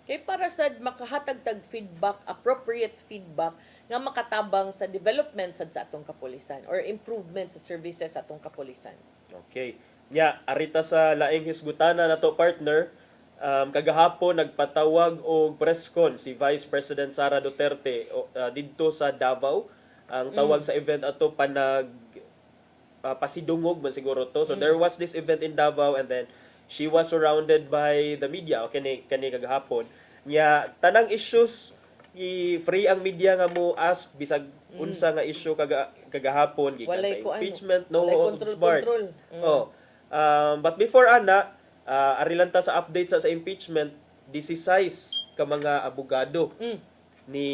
S3: kay para sad makahatag tag feedback, appropriate feedback nga makatabang sa development sad sa atong kapulisan or improvement sa services sa atong kapulisan.
S4: Okay. Arita sa laing hisgutana nato partner, kagahapon nagpatawag og press con si Vice President Sara Duterte didto sa Davao. Ang tawag sa event ato pasidungog man siguro to. So there was this event in Davao and then she was surrounded by the media kani kagahapon. Tanang issues free ang media nga mo ask bisag unsa nga issue kagahapon gikan sa impeachment
S3: control.
S4: But before ana arilanta sa update sa impeachment 16 ka mga abogado ni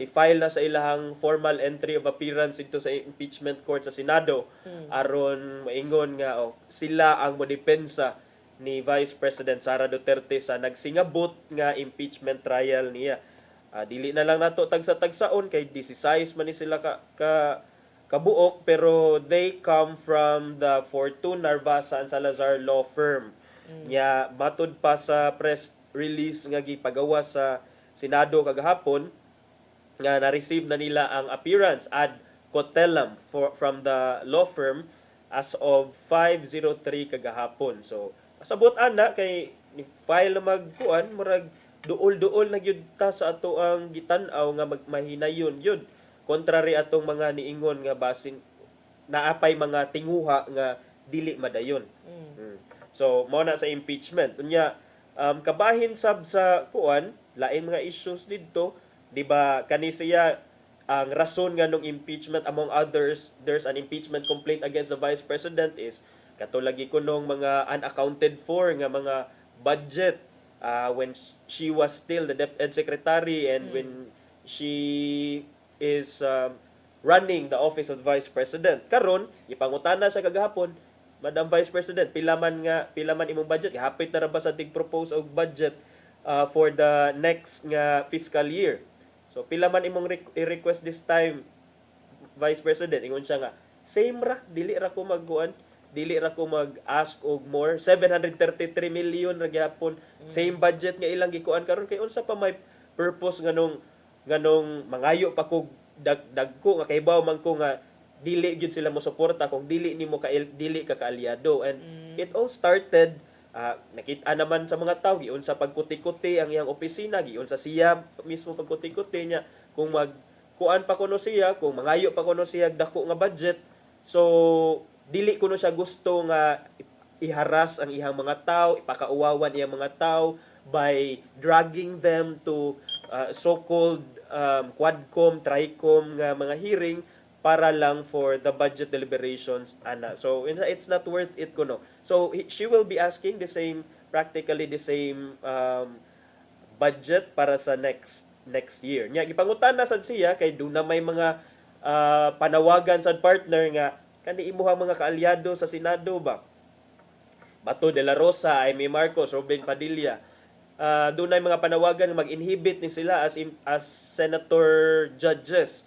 S4: file na sa ilahang formal entry of appearance ito sa impeachment court sa Senado aron maingon nga sila ang modepensa ni Vice President Sara Duterte sa nagsingabot nga impeachment trial niya. Dili na lang nato tagsa-tagsaon kay 16 man ni sila kabuok pero they come from the Fortune Narvasa and Salazar law firm. Matud pa sa press release nga gipagawa sa Senado kagahapon nga na-receive na nila ang appearance ad cotellam from the law firm as of 5:03 kagahapon. So Sabot ana kay ni file na magkuan murag duol-duol na gyud ta sa ato ang gitan-aw nga mahinayon yun. Contrary atong mga niingon nga basin naapay mga tinguha nga dili madayon. So mao na sa impeachment. Unya kabahin sab sa kuan lain mga issues didto, di ba kani siya ang rason nga nung impeachment among others, there's an impeachment complaint against the Vice President is katulagi ko nung mga unaccounted for nga mga budget when she was still the DepEd Secretary and when she is running the office of Vice President. Karon ipangutana sa kagahapon, Madam Vice President, pila man imong budget, hapit na ra ba sa tig-propose og budget for the next nga fiscal year. So pila man imong request this time, Vice President, ingon siya nga same ra, dili ra ko mag-ask og more. 733 million ra gyapon, same budget nga ilang gikuan karon kay unsa pa may purpose nganong mangayo pa kog dagko nga kaybaw man ko nga dili gyud sila mo suporta kung dili ka kaalyado. And it all started nakita naman sa mga tao giun sa pagkuti-kuti ang iyang opisina, giun sa siya mismo pagkuti-kuti niya kung magkuan pa kuno siya, kung mangayo pa kuno siya dako nga budget. So dili kuno siya gusto nga iharas ang iyang mga tao, ipakauwawan iyang mga tao by dragging them to so-called quadcom, tricom nga mga hearing para lang for the budget deliberations ana. So it's not worth it kuno. So she will be asking practically the same budget para sa next year. Nya gipangutan na sad siya kay do na may mga panawagan sa partner nga kani imuhang mga kaalyado sa Senado ba. Bato de la Rosa, Amy Marcos, Robin Padilla. Doon ay mga panawagan mag-inhibit ni sila as senator judges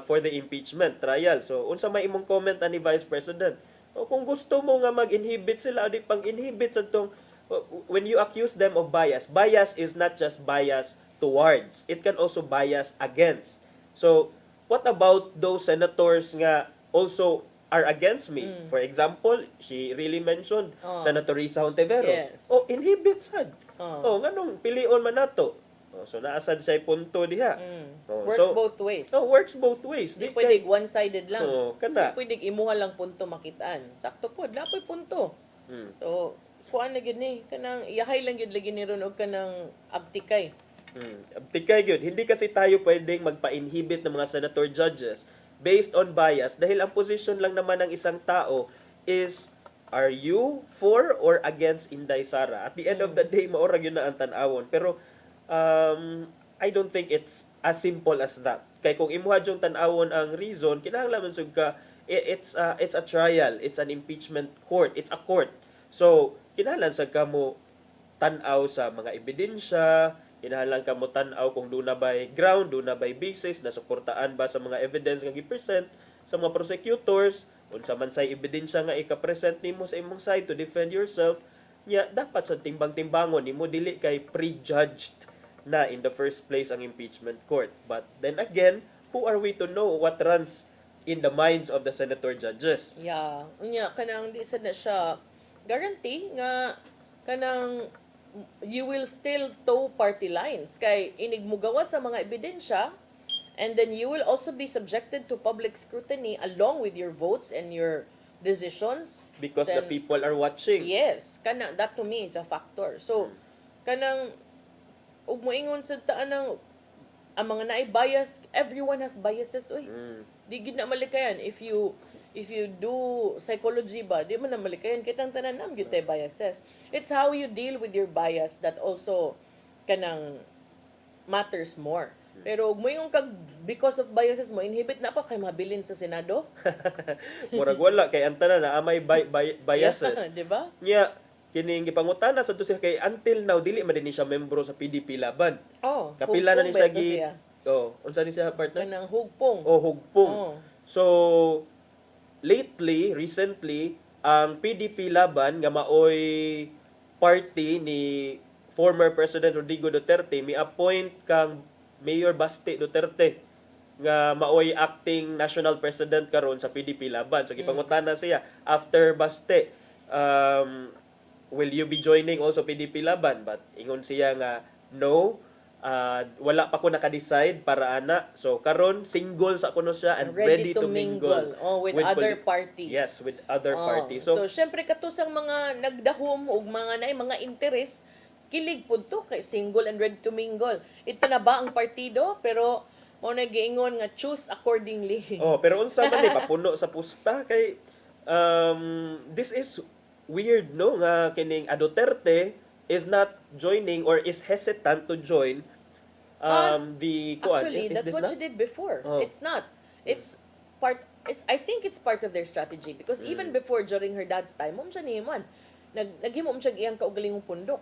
S4: for the impeachment trial. So unsa may imong comment ani Vice President? O kung gusto mo nga mag-inhibit sila, di pang-inhibit sa tong when you accuse them of bias. Bias is not just bias towards. It can also bias against. So what about those senators nga also are against me? For example, she really mentioned Senator Risa Hontiveros.
S3: Yes.
S4: Inhibit sad. Nganong pilion man nato. So naasad siya punto diha.
S3: Works both ways.
S4: Works both ways.
S3: Di pwede one-sided lang.
S4: Kana.
S3: Di pwede imuha lang punto makitaan. Sakto po, dapat punto. So, kuan na gyud ni kanang iyahay lang gyud lagi ni ron og kanang abtikay.
S4: Abtikay gyud. Hindi kasi tayo pwedeng magpa-inhibit ng mga senator judges based on bias dahil ang position lang naman ng isang tao is are you for or against Inday Sara? At the end of the day, maorag yun na ang tanawon. Pero I don't think it's as simple as that. Kay kung imuha yung tanawon ang reason, kinahanglan sug ka it's a trial, it's an impeachment court, it's a court. So kinahanglan sa ka mo tan-aw sa mga ebidensya, kinahanglan ka mo tan-aw kung doon na by ground, doon na by basis, na suportaan ba sa mga evidence nga gi-present sa mga prosecutors, unsa man say ebidensya nga ika-present nimo sa imong side to defend yourself, dapat sa timbang-timbangon nimo, dili kay prejudged na in the first place ang impeachment court. But then again, who are we to know what runs in the minds of the senator judges?
S3: Yeah. Unya kanang di sad na siya guarantee nga kanang you will still toe party lines kay inig mo gawa sa mga ebidensya, and then you will also be subjected to public scrutiny along with your votes and your decisions.
S4: Because the people are watching.
S3: Yes. That to me is a factor. So, kanang, ug moingon sa taan ng, ang mga naay bias, everyone has biases. Uy, di gid na malikayan. If you do psychology ba, di man na malikayan. Kitang tanan nam gyud tay biases. It's how you deal with your bias that also kanang matters more. Pero moingon kag because of biases mo, inhibit na pa kay mabilin sa Senado.
S4: Murag wala kay antana na amay biases.
S3: Yeah, di ba?
S4: Kining gipangutana sa siya kay until now dili man din siya membro sa PDP laban. Kapila na ni siya unsa ni siya partner?
S3: Kanang hugpong.
S4: Hugpong. So recently ang PDP laban nga maoy party ni former President Rodrigo Duterte mi-appoint kang Mayor Baste Duterte nga maoy acting national president karon sa PDP laban. So gipangutana siya after Baste will you be joining also PDP Laban? But ingon siya nga, no, wala pa ko naka-decide para ana. So karon single sa kuno siya and ready to mingle.
S3: With other parties.
S4: Yes, with other parties.
S3: So syempre katusang mga nagdahom ug mga naay mga interes, kilig pud to kay single and ready to mingle. Ito na ba ang partido? Pero mo na giingon nga choose accordingly.
S4: Pero unsa man ni papuno sa pusta kay this is weird, no, nga kining Duterte is not joining or is hesitant to join the
S3: actually that's what she did before. It's not. It's I think it's part of their strategy because even before during her dad's time, mom siya niman. Naghimo siya iyang kaugalingong pundok.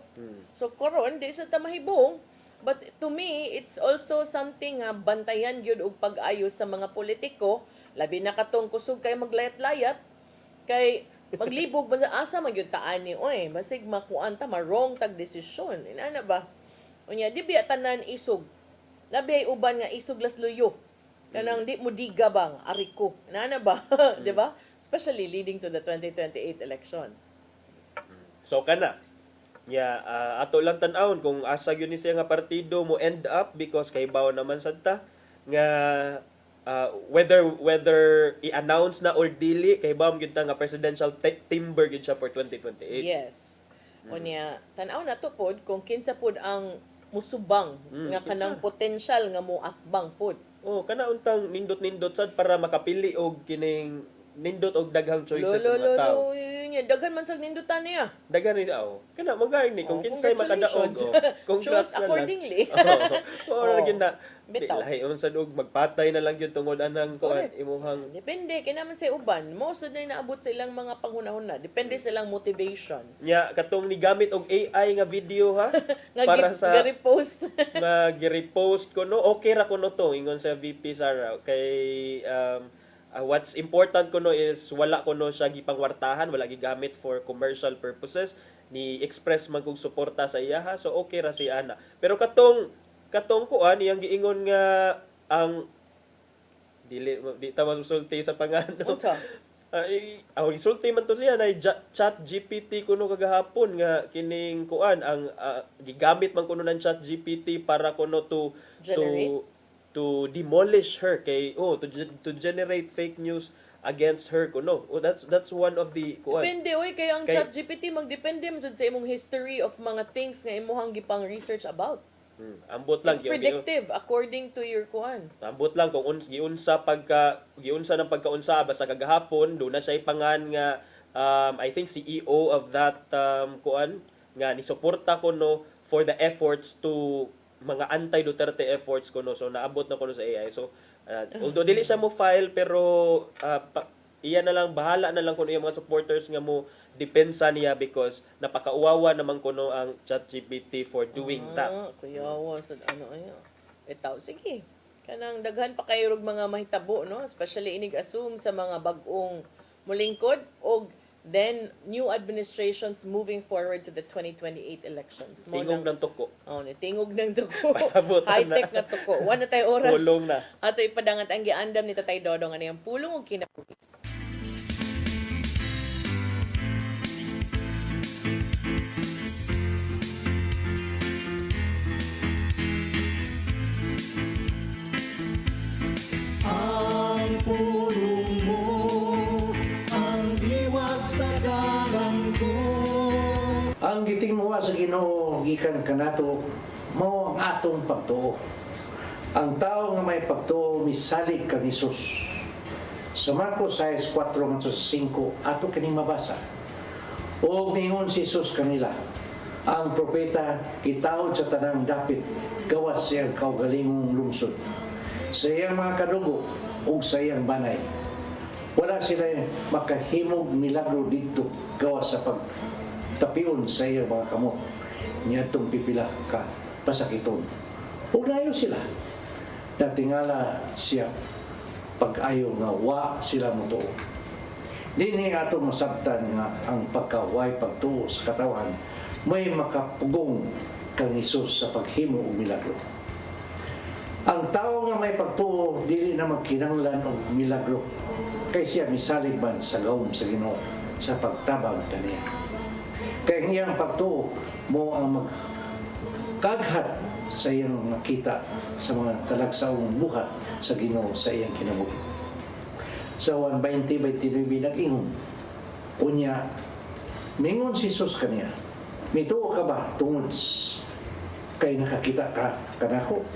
S3: So karon di sa tamahibong, but to me it's also something nga bantayan gyud og pag-ayo sa mga politiko, labi na katong kusog kay maglayat-layat kay maglibog ba sa asa magyud taan ni oy basig makuan ta marong tag desisyon inana ba unya di biya tanan isog labi ay uban nga isog las luyo kanang di mo diga bang ariko inana ba di ba especially leading to the 2028 elections.
S4: So kana ato lang tan-awon kung asa gyud ni siya nga partido mo end up because kay bawo naman sadta nga whether i-announce na or dili kay bam gyud ta nga presidential timber gyud siya for 2028.
S3: Yes. Unya tan-aw na to pod kung kinsa pod ang musubang nga kanang potential nga moatbang pod.
S4: Kana untang nindot-nindot sad para makapili og kining nindot og daghang choices sa mga tao.
S3: Daghan man sag nindutan niya.
S4: Daghan ni kung magani kung kinsay makadaog
S3: choose accordingly.
S4: Gyud na lahi unsa og magpatay na lang gyud tungod anang kuan imuhang
S3: depende kay naman sa uban mo sad na naabot sa ilang mga panghunahon na depende sa ilang motivation
S4: katong ni gamit og AI nga video ha
S3: para sa gi-repost
S4: nga gi-repost ko no okay ra kuno to ingon sa VP Sara kay what's important kuno is wala kuno siya gipangwartahan wala gigamit for commercial purposes ni express man kog suporta sa iya ha so okay ra si ana pero katong kuan iyang giingon nga ang di ta masulti sa pangano. Insulti man to siya na chat GPT kuno kagahapon nga kining kuan ang gigamit man kuno ng chat GPT para kuno to demolish her kay to generate fake news against her kuno. That's one of the kuan.
S3: Depende kay ang chat GPT magdepende man sad sa imong history of mga things nga imong gipang research about.
S4: Ambot lang
S3: it's predictive according to your kuan.
S4: Ambot lang kung giunsa ng pagkaunsa basta kagahapon do na siya ipangan nga I think CEO of that kuan nga ni suporta ko no for the efforts to mga anti-Duterte efforts ko no so naabot na ko no sa AI. So although dili siya mo file pero iya na lang bahala na lang kuno yung mga supporters nga mo depensa niya because napakauwawa naman kuno ang ChatGPT for doing that.
S3: Kuyawa sa ayo. Sige. Kanang daghan pa kayo og mga mahitabo no, especially inig-assume sa mga bag-ong mulingkod og then new administrations moving forward to the 2028 elections.
S4: Tingog ng tuko.
S3: Tingog ng tuko.
S4: High-tech
S3: na tuko. Wa na tay oras.
S4: Pulong na.
S3: Ato ipadangat ang giandam ni Tatay Dodong ano yung pulong og kinabuhi.
S2: Ang pulong mo, ang diwat sa dalang ko.
S11: Ang gitingmuha sa Ginoo gikan kanato mao ang atong pagtuo. Ang tao nga may pagtuo misalig kang Hesus. Sa Marcos 6:4-5 ato kining mabasa. O ningon si Hesus kanila, ang propeta gitawod sa tanang dapit gawas siyang kaugalingong lungsod. Sa iyang mga kadugo o sa iyang banay. Wala sila makahimog milagro dito gawas sa pagtapion sa iyang mga kamot. Niyatong pipila ka pasakiton. Ugnayo sila. Natingala siya pag-ayo nga wa sila mutuo. Dini ato masabtan nga ang pagkaway pagtuo sa katawan may makapugong kang Hesus sa paghimo og milagro. Ang tao nga may pagtuo dili na magkinahanglan og milagro kay siya misalig man sa gawom sa Ginoo sa pagtabang kaniya. Kaya ang iyang pagtuo mo ang magkaghat sa iyang nakita sa mga talagsaong buhat sa Ginoo sa iyang kinabuhi. Sa 1:20-29 nag-ingon, unya, mingon si Jesus kaniya, mituo ka ba tungod kay nakakita ka kanako?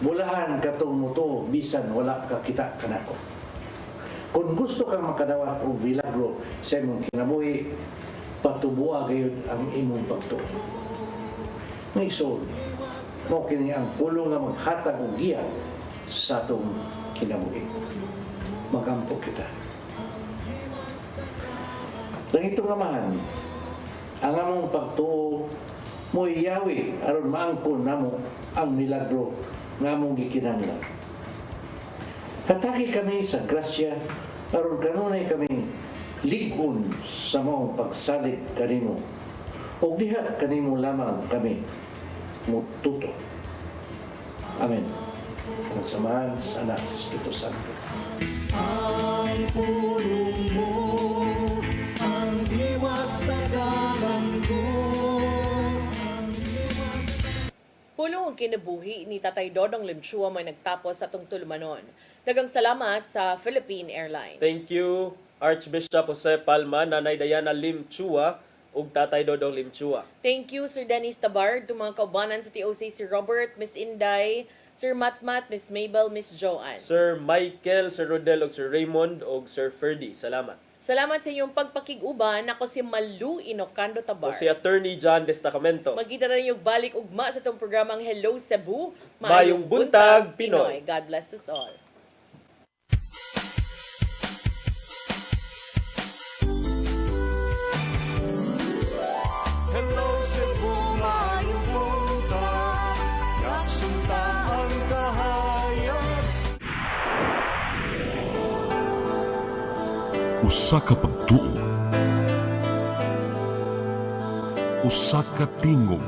S11: Bulahan katong muto bisan wala kakita kanako. Kung gusto kang makadawat og milagro sa imong kinabuhi, patubuha gayud ang imong pagtuo. Ngayon, mo kini ang pulong nga maghatag og giya sa atong kinabuhi. Magampo kita. Langitong Amahan, ang among pagtuo mo iyawi aron maangkon namo ang milagro nga among gikinahanglan. Hatagi kami sa grasya aron kanunay kami ligon sa maong pagsalig kanimo ug diha kanimo lamang kami mututo. Amen. Ang samahan sa Anak sa Espiritu Santo.
S2: Ang pulong mo, ang diwat sa dalan ko.
S3: Pulong ang kinabuhi ni Tatay Dodong Limchua may nagtapos sa atong tulumanon. Daghang salamat sa Philippine Airlines.
S4: Thank you, Archbishop Jose Palma, Nanay Diana Limchua, ug Tatay Dodong Limchua.
S3: Thank you, Sir Dennis Tabar, mga kaubanan sa TOC, Sir Robert, Miss Inday, Sir Matmat, Miss Mabel, Miss Joanne.
S4: Sir Michael, Sir Rodel, ug Sir Raymond, ug Sir Ferdy. Salamat.
S3: Salamat sa inyong pagpakig-uban. Ako si Malu Inocando Tabar.
S4: O si Attorney John Destacamento.
S3: Magkita na yung balik ugma sa itong programang Hello Cebu.
S4: Mayong Buntag, Pinoy.
S3: God bless us all.
S2: Hello Cebu, mayong buntag, yaksunta ang kahayag.
S12: Usa ka pagtuo, usa ka tingog,